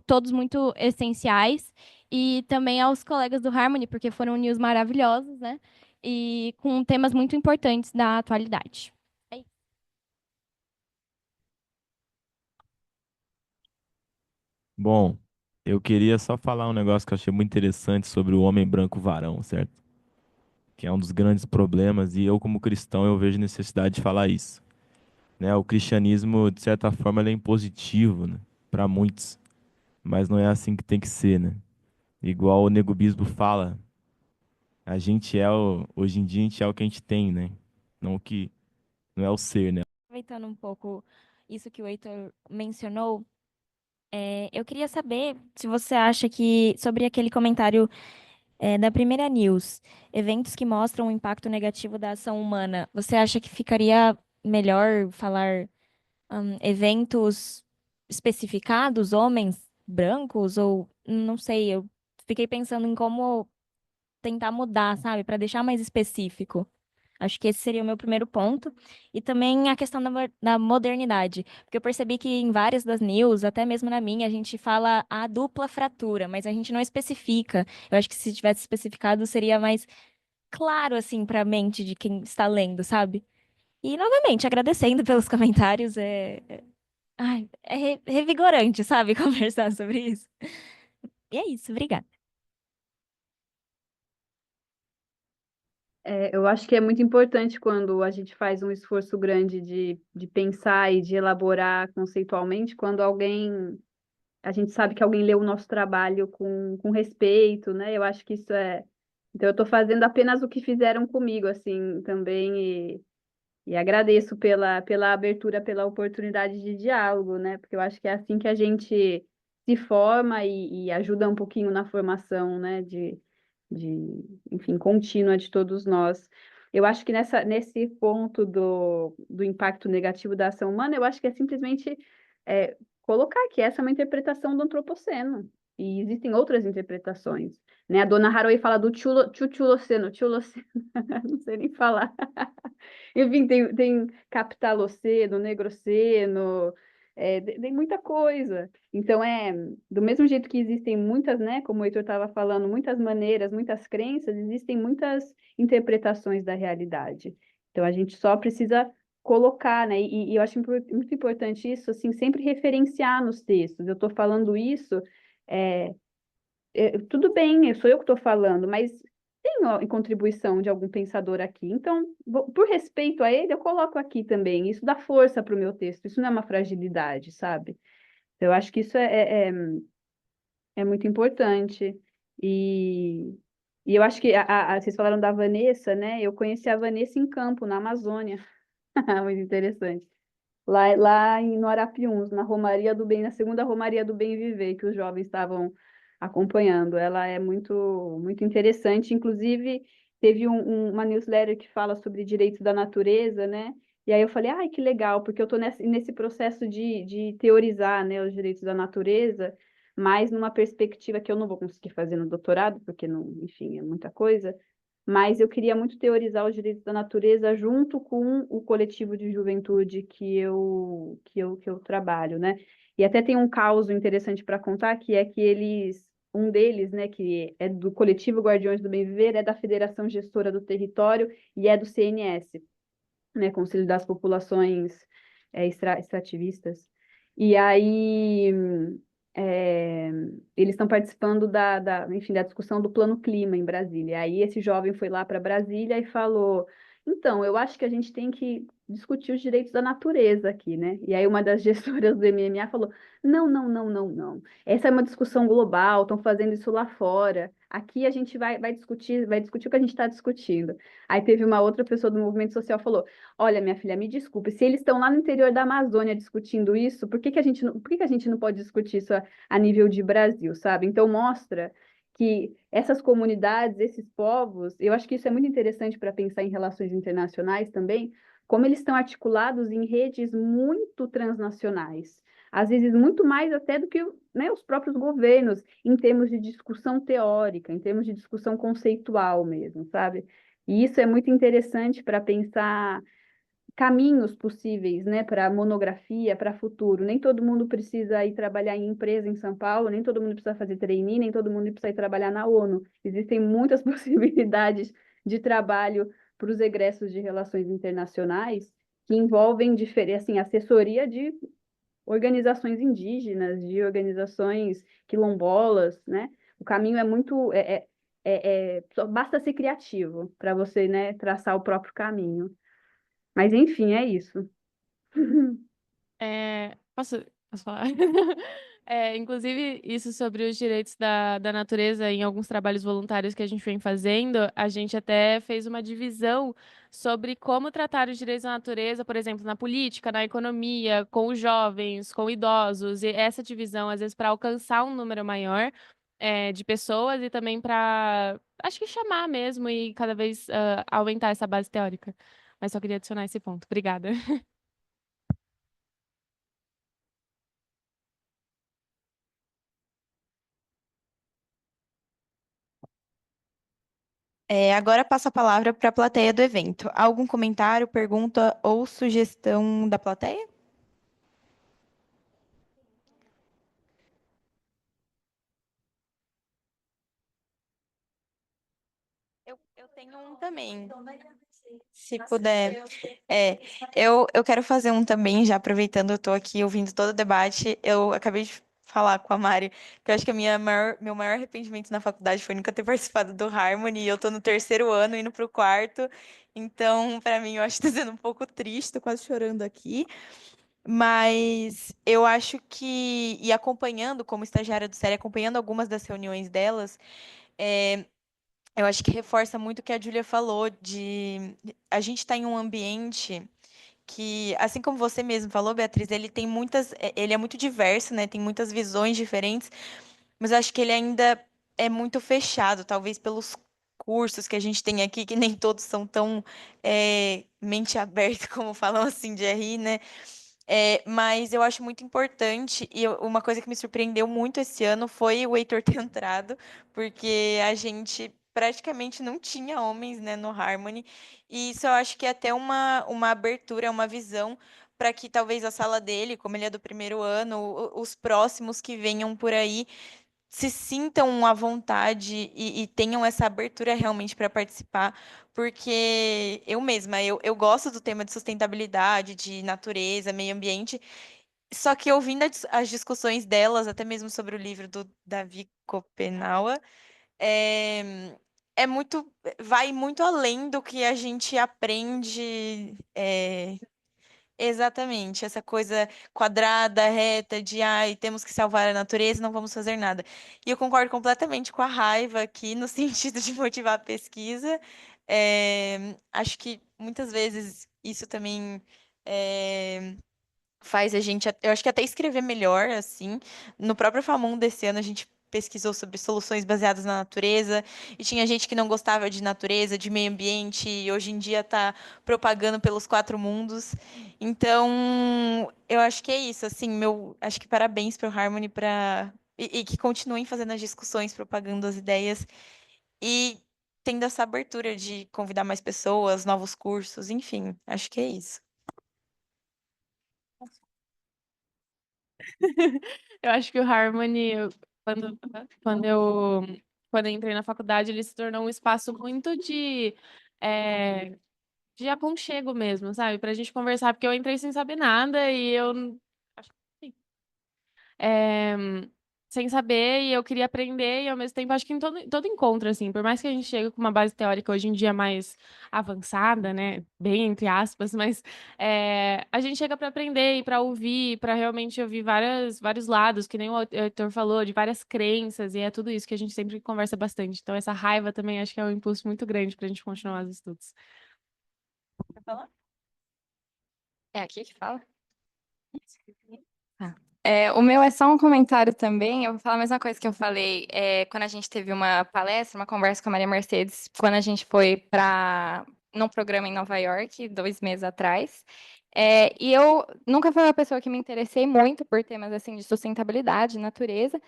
todos muito essenciais. E também aos colegas do Harmony, porque foram news maravilhosos, né? E com temas muito importantes da atualidade. É isso. Bom, eu queria só falar um negócio que eu achei muito interessante sobre o homem branco varão, certo? Que é um dos grandes problemas, e eu, como cristão, eu vejo necessidade de falar isso. Né? O cristianismo, de certa forma, ele é impositivo, né? Para muitos, mas não é assim que tem que ser, né? Igual o Nego Bispo fala, hoje em dia a gente é o que a gente tem, né? Não o que não é o ser, né? Aproveitando um pouco isso que o Heitor mencionou, eu queria saber se você acha que, sobre aquele comentário da primeira news, eventos que mostram o impacto negativo da ação humana, você acha que ficaria melhor falar eventos especificados, homens brancos, ou não sei, eu fiquei pensando em como tentar mudar, sabe, para deixar mais específico. Acho que esse seria o meu primeiro ponto. E também a questão da modernidade. Porque eu percebi que em várias das news, até mesmo na minha, a gente fala a dupla fratura, mas a gente não especifica. Eu acho que se tivesse especificado, seria mais claro, assim, para a mente de quem está lendo, sabe? E, novamente, agradecendo pelos comentários. Ai, é revigorante, sabe, conversar sobre isso. E é isso, obrigada. Eu acho que é muito importante quando a gente faz um esforço grande de pensar e de elaborar conceitualmente, quando a gente sabe que alguém leu o nosso trabalho com respeito, né? Eu acho que isso é. Então, eu estou fazendo apenas o que fizeram comigo, assim, também, e agradeço pela abertura, pela oportunidade de diálogo, né? Porque eu acho que é assim que a gente se forma e ajuda um pouquinho na formação, né? Enfim, contínua de todos nós. Eu acho que nesse ponto do impacto negativo da ação humana, eu acho que é simplesmente colocar que essa é uma interpretação do antropoceno. E existem outras interpretações, né? A dona Haraway fala do tchuloceno, não sei nem falar. Enfim, tem capitaloceno, negroceno, tem muita coisa. Então, do mesmo jeito que existem muitas, né, como o Heitor estava falando, muitas maneiras, muitas crenças, existem muitas interpretações da realidade. Então, a gente só precisa colocar, né, e eu acho muito importante isso, assim, sempre referenciar nos textos. Eu estou falando isso, é, tudo bem, sou eu que estou falando, mas tem ó, contribuição de algum pensador aqui. Então, por respeito a ele, eu coloco aqui também. Isso dá força para o meu texto, isso não é uma fragilidade, sabe? Eu acho que isso é muito importante. E, e eu acho que vocês falaram da Vanessa, né? Eu conheci a Vanessa em campo, na Amazônia. Muito interessante. No Arapiuns, na Romaria do Bem, na segunda Romaria do Bem Viver, que os jovens estavam acompanhando. Ela é muito interessante. Inclusive, teve uma newsletter que fala sobre direitos da natureza, né? E aí eu falei, ai, que legal, porque eu estou nesse processo de teorizar, né, os direitos da natureza, mas numa perspectiva que eu não vou conseguir fazer no doutorado, porque, não, enfim, é muita coisa, mas eu queria muito teorizar os direitos da natureza junto com o coletivo de juventude que eu trabalho, né? E até tem um caso interessante para contar, que é que um deles, né, que é do coletivo Guardiões do Bem Viver, é da Federação Gestora do Território e é do CNS, né, Conselho das Populações Extrativistas. E aí é, eles estão participando enfim, da discussão do Plano Clima em Brasília. Aí esse jovem foi lá para Brasília e falou: então, eu acho que a gente tem que discutir os direitos da natureza aqui, né? E aí uma das gestoras do MMA falou: não, não, não, não, não. Essa é uma discussão global, estão fazendo isso lá fora. Aqui a gente vai discutir o que a gente está discutindo. Aí teve uma outra pessoa do movimento social que falou: olha, minha filha, me desculpe, se eles estão lá no interior da Amazônia discutindo isso, por que que a gente não pode discutir isso a nível de Brasil, sabe? Então mostra que essas comunidades, esses povos, eu acho que isso é muito interessante para pensar em relações internacionais também, como eles estão articulados em redes muito transnacionais, às vezes muito mais até do que, né, os próprios governos, em termos de discussão teórica, em termos de discussão conceitual mesmo, sabe? E isso é muito interessante para pensar caminhos possíveis, né, para monografia, para futuro. Nem todo mundo precisa ir trabalhar em empresa em São Paulo, nem todo mundo precisa fazer trainee, nem todo mundo precisa ir trabalhar na ONU. Existem muitas possibilidades de trabalho para os egressos de relações internacionais que envolvem assim, assessoria de organizações indígenas, de organizações quilombolas, né? O caminho é muito só basta ser criativo para você, né, traçar o próprio caminho. Mas enfim, é isso. Posso falar? Inclusive, isso sobre os direitos da natureza, em alguns trabalhos voluntários que a gente vem fazendo, a gente até fez uma divisão sobre como tratar os direitos da natureza, por exemplo, na política, na economia, com os jovens, com idosos, e essa divisão, às vezes, para alcançar um número maior, de pessoas e também para, acho que chamar mesmo e cada vez aumentar essa base teórica. Mas só queria adicionar esse ponto. Obrigada. Agora passo a palavra para a plateia do evento. Algum comentário, pergunta ou sugestão da plateia? Eu tenho um também. Se puder. Eu quero fazer um também, já aproveitando, eu estou aqui ouvindo todo o debate. Eu acabei de falar com a Mari, que eu acho que meu maior arrependimento na faculdade foi nunca ter participado do Harmony, e eu estou no terceiro ano, indo para o quarto. Então, para mim, eu acho que está sendo um pouco triste, tô quase chorando aqui. Mas eu acho que, e acompanhando como estagiária do série, acompanhando algumas das reuniões delas, é, eu acho que reforça muito o que a Júlia falou de a gente está em um ambiente que, assim como você mesmo falou, Beatriz, ele é muito diverso, né? Tem muitas visões diferentes, mas eu acho que ele ainda é muito fechado, talvez pelos cursos que a gente tem aqui, que nem todos são tão mente aberta, como falam assim de RI, né? Mas eu acho muito importante, e uma coisa que me surpreendeu muito esse ano foi o Heitor ter entrado, porque a gente praticamente não tinha homens, né, no Harmony, e isso eu acho que é até uma abertura, uma visão para que talvez a sala dele, como ele é do primeiro ano, os próximos que venham por aí se sintam à vontade e tenham essa abertura realmente para participar, porque eu mesma, eu gosto do tema de sustentabilidade, de natureza, meio ambiente, só que ouvindo as discussões delas, até mesmo sobre o livro do Davi Kopenawa, é, vai muito além do que a gente aprende. Exatamente, essa coisa quadrada, reta, de ai, temos que salvar a natureza, não vamos fazer nada. E eu concordo completamente com a raiva aqui, no sentido de motivar a pesquisa. Acho que muitas vezes isso também é, faz a gente, eu acho que até escrever melhor, assim. No próprio Famum desse ano, a gente pesquisou sobre soluções baseadas na natureza, e tinha gente que não gostava de natureza, de meio ambiente, e hoje em dia está propagando pelos quatro mundos. Então, eu acho que é isso, assim, acho que parabéns para o Harmony e que continuem fazendo as discussões, propagando as ideias e tendo essa abertura de convidar mais pessoas, novos cursos, enfim, acho que é isso. Eu acho que o Harmony, quando eu, quando eu entrei na faculdade, ele se tornou um espaço muito de aconchego mesmo, sabe? Pra gente conversar, porque eu entrei sem saber nada e acho que sim. É, sem saber e eu queria aprender e ao mesmo tempo acho que em todo encontro, assim, por mais que a gente chegue com uma base teórica hoje em dia mais avançada, né, bem entre aspas, mas a gente chega para aprender e para ouvir, para realmente ouvir vários lados, que nem o Heitor falou, de várias crenças e é tudo isso que a gente sempre conversa bastante. Então essa raiva também acho que é um impulso muito grande para a gente continuar os estudos. Quer falar? É aqui que fala? Tá. O meu é só um comentário também. Eu vou falar a mesma coisa que eu falei quando a gente teve uma palestra, uma conversa com a Maria Mercedes, quando a gente foi para num programa em Nova York, 2 meses atrás. E eu nunca fui uma pessoa que me interessei muito por temas assim de sustentabilidade, natureza.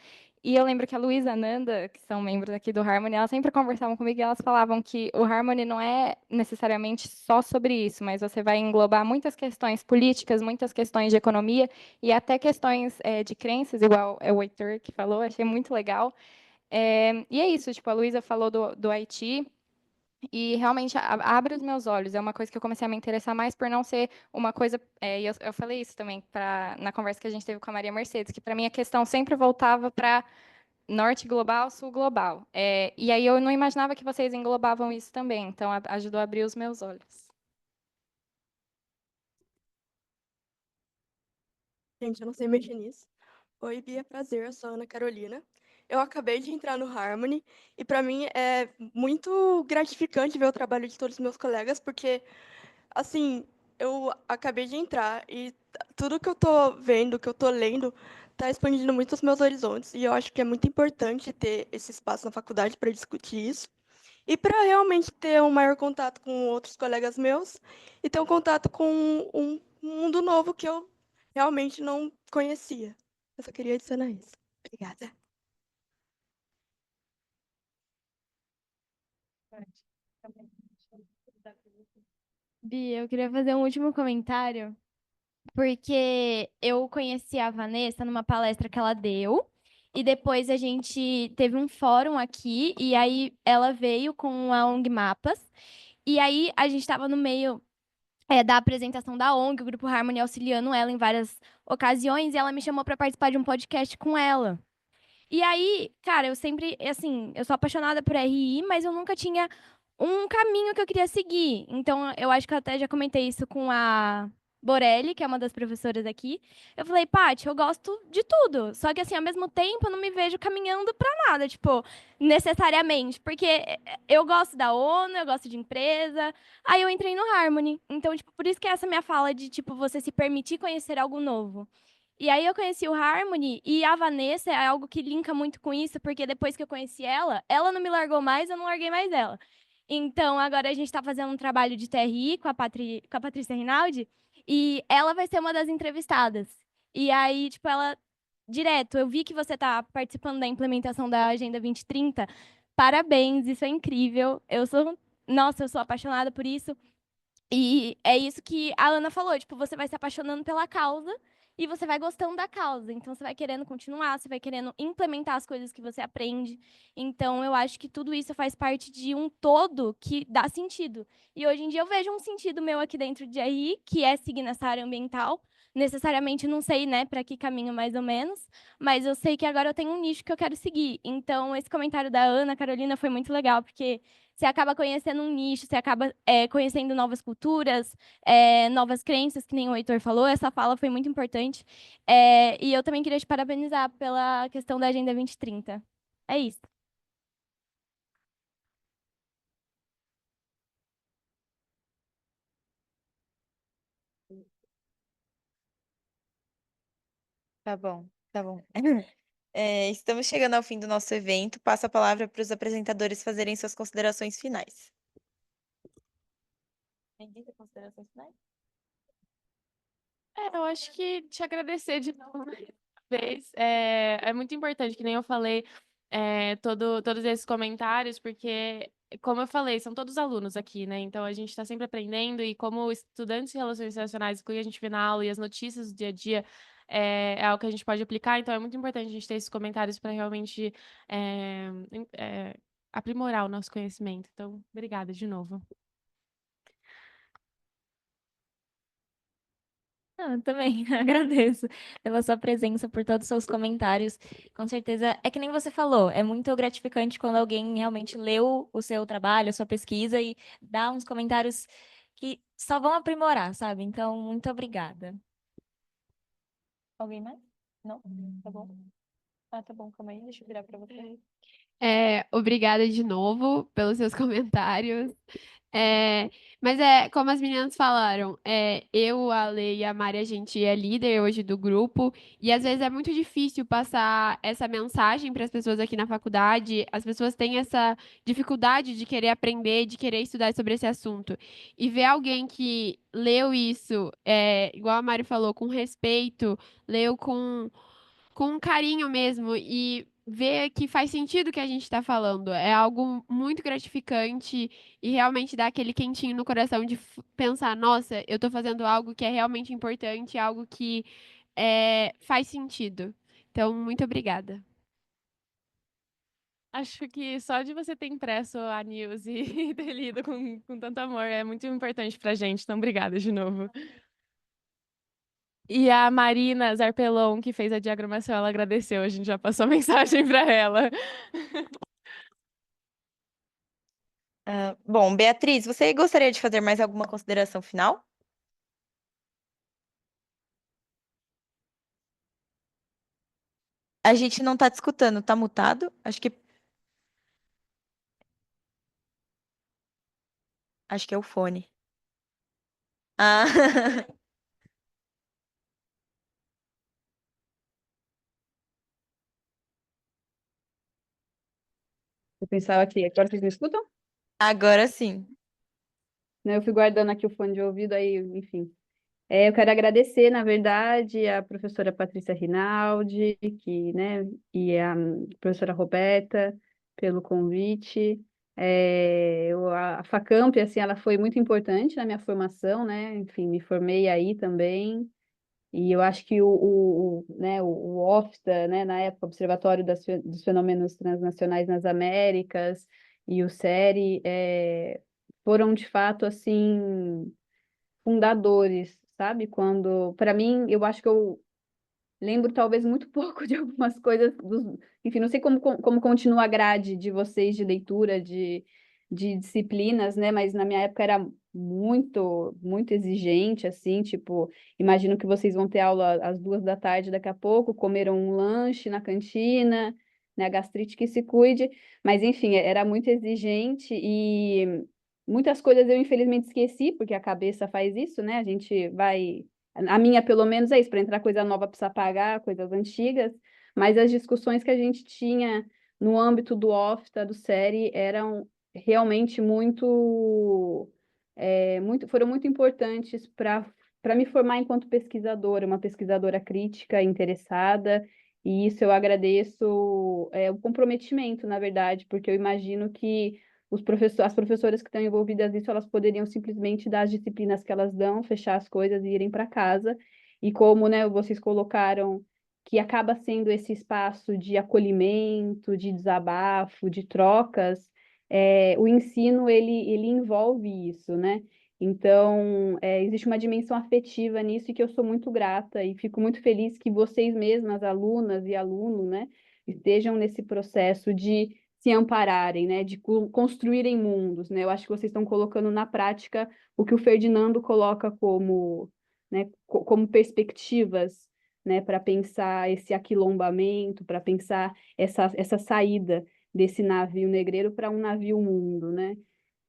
E eu lembro que a Luísa e a Nanda, que são membros aqui do Harmony, elas sempre conversavam comigo e elas falavam que o Harmony não é necessariamente só sobre isso, mas você vai englobar muitas questões políticas, muitas questões de economia e até questões de crenças, igual é o Heitor que falou, achei muito legal. E é isso, tipo, a Luísa falou do Haiti, e realmente abre os meus olhos. É uma coisa que eu comecei a me interessar mais por não ser uma coisa. E eu falei isso também na conversa que a gente teve com a Maria Mercedes, que para mim a questão sempre voltava para norte global, sul global. E aí eu não imaginava que vocês englobavam isso também. Então ajudou a abrir os meus olhos. Gente, eu não sei mexer nisso. Oi, Bia, prazer, eu sou a Ana Carolina. Eu acabei de entrar no Harmony e para mim é muito gratificante ver o trabalho de todos os meus colegas, porque assim, eu acabei de entrar e tudo que eu tô vendo, que eu tô lendo, tá expandindo muito os meus horizontes e eu acho que é muito importante ter esse espaço na faculdade para discutir isso e para realmente ter um maior contato com outros colegas meus e ter um contato com um mundo novo que eu realmente não conhecia. Eu só queria adicionar isso. Obrigada. Bia, eu queria fazer um último comentário, porque eu conheci a Vanessa numa palestra que ela deu, e depois a gente teve um fórum aqui, e aí ela veio com a ONG Mapas, e aí a gente estava no meio da apresentação da ONG, o Grupo Harmony auxiliando ela em várias ocasiões, e ela me chamou para participar de um podcast com ela. E aí, cara, eu sempre, assim, eu sou apaixonada por RI, mas eu nunca tinha um caminho que eu queria seguir. Então, eu acho que eu até já comentei isso com a Borelli, que é uma das professoras aqui. Eu falei, Paty, eu gosto de tudo. Só que, assim, ao mesmo tempo, eu não me vejo caminhando pra nada, tipo, necessariamente. Porque eu gosto da ONU, eu gosto de empresa. Aí eu entrei no Harmony. Então, tipo, por isso que essa minha fala de, tipo, você se permitir conhecer algo novo. E aí eu conheci o Harmony e a Vanessa é algo que linka muito com isso, porque depois que eu conheci ela, ela não me largou mais, eu não larguei mais ela. Então, agora a gente está fazendo um trabalho de TRI com a Patrícia Rinaldi, e ela vai ser uma das entrevistadas. E aí, tipo, ela, direto, eu vi que você está participando da implementação da Agenda 2030. Parabéns, isso é incrível. Nossa, eu sou apaixonada por isso. E é isso que a Ana falou, tipo, você vai se apaixonando pela causa e você vai gostando da causa. Então, você vai querendo continuar, você vai querendo implementar as coisas que você aprende. Então, eu acho que tudo isso faz parte de um todo que dá sentido. E hoje em dia eu vejo um sentido meu aqui dentro de RI, que é seguir nessa área ambiental. Necessariamente não sei, né, para que caminho mais ou menos, mas eu sei que agora eu tenho um nicho que eu quero seguir. Então, esse comentário da Ana Carolina foi muito legal, porque você acaba conhecendo um nicho, você acaba conhecendo novas culturas, novas crenças, que nem o Heitor falou. Essa fala foi muito importante. E eu também queria te parabenizar pela questão da Agenda 2030. É isso. Tá bom, tá bom. Estamos chegando ao fim do nosso evento. Passo a palavra para os apresentadores fazerem suas considerações finais. Ninguém tem considerações finais? Eu acho que te agradecer de novo mais uma vez. É muito importante, que nem eu falei, todos esses comentários, porque, como eu falei, são todos alunos aqui, né? Então a gente está sempre aprendendo, e como estudantes de relações internacionais, o que a gente vê na aula e as notícias do dia a dia é algo que a gente pode aplicar. Então é muito importante a gente ter esses comentários para realmente aprimorar o nosso conhecimento. Então, obrigada de novo. Eu também agradeço pela sua presença, por todos os seus comentários. Com certeza, é que nem você falou, é muito gratificante quando alguém realmente leu o seu trabalho, a sua pesquisa e dá uns comentários que só vão aprimorar, sabe? Então, muito obrigada. Alguém mais? Não? Tá bom. Ah, tá bom, calma aí, deixa eu virar para você. Obrigada de novo pelos seus comentários. Mas como as meninas falaram, eu, a Lei e a Mari, a gente é líder hoje do grupo, e às vezes é muito difícil passar essa mensagem para as pessoas aqui na faculdade. As pessoas têm essa dificuldade de querer aprender, de querer estudar sobre esse assunto. E ver alguém que leu isso, igual a Mari falou, com respeito, leu com um carinho mesmo e ver que faz sentido o que a gente está falando. É algo muito gratificante e realmente dá aquele quentinho no coração de pensar, nossa, eu estou fazendo algo que é realmente importante, algo que faz sentido. Então, muito obrigada. Acho que só de você ter impresso a news e ter lido com tanto amor é muito importante pra gente. Então, obrigada de novo. E a Marina Zarpelon, que fez a diagramação, ela agradeceu. A gente já passou a mensagem para ela. Bom, Beatriz, você gostaria de fazer mais alguma consideração final? A gente não tá te escutando, tá mutado? Acho que é o fone. Ah, Eu pensava que agora vocês me escutam? agora sim. Né, eu fui guardando aqui o fone de ouvido, aí, enfim. Eu quero agradecer, na verdade, a professora Patrícia Rinaldi, né, e a professora Roberta pelo convite. A Facamp, assim, ela foi muito importante na minha formação, né? Enfim, me formei aí também. E eu acho que né, o OFTA, né, na época, Observatório dos Fenômenos Transnacionais nas Américas, e o SERI, foram, de fato, assim, fundadores, sabe? Quando, para mim, eu acho que eu lembro talvez muito pouco de algumas coisas, enfim, não sei como continua a grade de vocês de leitura, de disciplinas, né? Mas na minha época era muito exigente, assim, tipo, imagino que vocês vão ter aula às 2 da tarde daqui a pouco, comeram um lanche na cantina, né? A gastrite que se cuide, mas enfim, era muito exigente e muitas coisas eu infelizmente esqueci, porque a cabeça faz isso, né? A gente vai a minha, pelo menos, é isso, para entrar coisa nova precisa pagar, coisas antigas, mas as discussões que a gente tinha no âmbito do OFTA, do SERI, eram realmente foram muito importantes para me formar enquanto pesquisadora, uma pesquisadora crítica, interessada, e isso eu agradeço o comprometimento, na verdade, porque eu imagino que as professoras que estão envolvidas nisso, elas poderiam simplesmente dar as disciplinas que elas dão, fechar as coisas e irem para casa. E como, né, vocês colocaram que acaba sendo esse espaço de acolhimento, de desabafo, de trocas, o ensino, ele envolve isso, né? Então, existe uma dimensão afetiva nisso e que eu sou muito grata e fico muito feliz que vocês mesmas, alunas e alunos, né, estejam nesse processo de se ampararem, né, de construírem mundos, né? Eu acho que vocês estão colocando na prática o que o Ferdinando coloca como, né, como perspectivas, né, para pensar esse aquilombamento, para pensar essa saída desse navio negreiro para um navio mundo, né?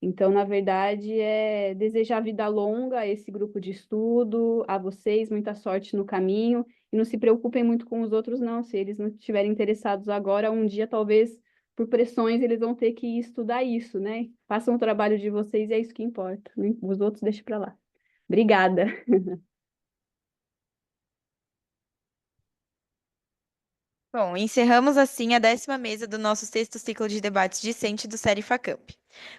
Então, na verdade, é desejar vida longa a esse grupo de estudo, a vocês, muita sorte no caminho, e não se preocupem muito com os outros, não. Se eles não estiverem interessados agora, um dia, talvez, por pressões, eles vão ter que estudar isso, né? Façam o trabalho de vocês e é isso que importa, né? Os outros deixem para lá. Obrigada. Bom, encerramos assim a 10ª mesa do nosso 6º ciclo de debates discente do Série Facamp.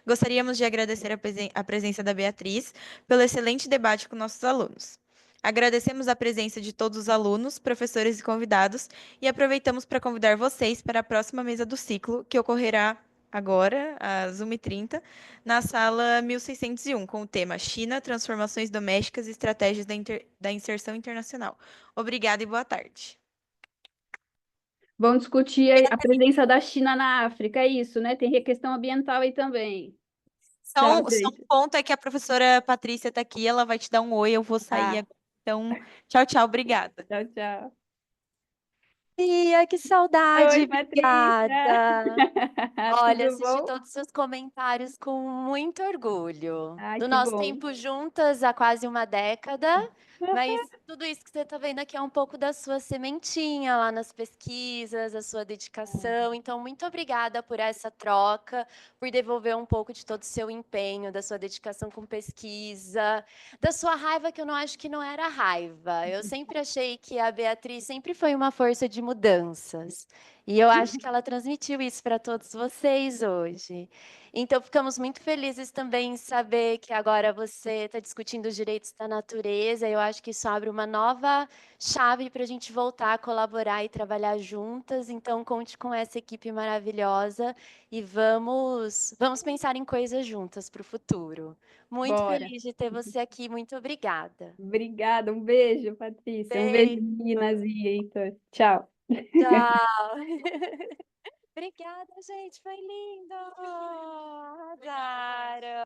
Gostaríamos de agradecer a presença da Beatriz pelo excelente debate com nossos alunos. Agradecemos a presença de todos os alunos, professores e convidados e aproveitamos para convidar vocês para a próxima mesa do ciclo, que ocorrerá agora, às 1h30, na sala 1601, com o tema China, Transformações Domésticas e Estratégias da Inserção Internacional. Obrigada e boa tarde. Vão discutir a presença da China na África, é isso, né? Tem questão ambiental aí também. Só Tchau, um gente. ponto é que a professora Patrícia está aqui, ela vai te dar um oi, eu vou sair Tá. agora. Então, tchau, tchau, obrigada. Tchau, tchau. Tia, que saudade, Oi, Patrícia. obrigada. Olha, Tudo assisti bom? todos os seus comentários com muito orgulho. Ai, Do que nosso bom. tempo juntas há quase uma década, mas tudo isso que você está vendo aqui é um pouco da sua sementinha lá nas pesquisas, a sua dedicação. Então, muito obrigada por essa troca, por devolver um pouco de todo o seu empenho, da sua dedicação com pesquisa, da sua raiva, que eu não acho que não era raiva. Eu sempre achei que a Beatriz sempre foi uma força de mudanças. E eu acho que ela transmitiu isso para todos vocês hoje. Então, ficamos muito felizes também em saber que agora você está discutindo os direitos da natureza. Eu acho que isso abre uma nova chave para a gente voltar a colaborar e trabalhar juntas. Então, conte com essa equipe maravilhosa e vamos pensar em coisas juntas para o futuro. Muito Bora. feliz de ter você aqui. Muito obrigada. Obrigada, um beijo, Patrícia. Um beijo, Beijo. meninas e Heitor. Tchau. Tchau. Obrigada, gente. Foi lindo. Arrasaram.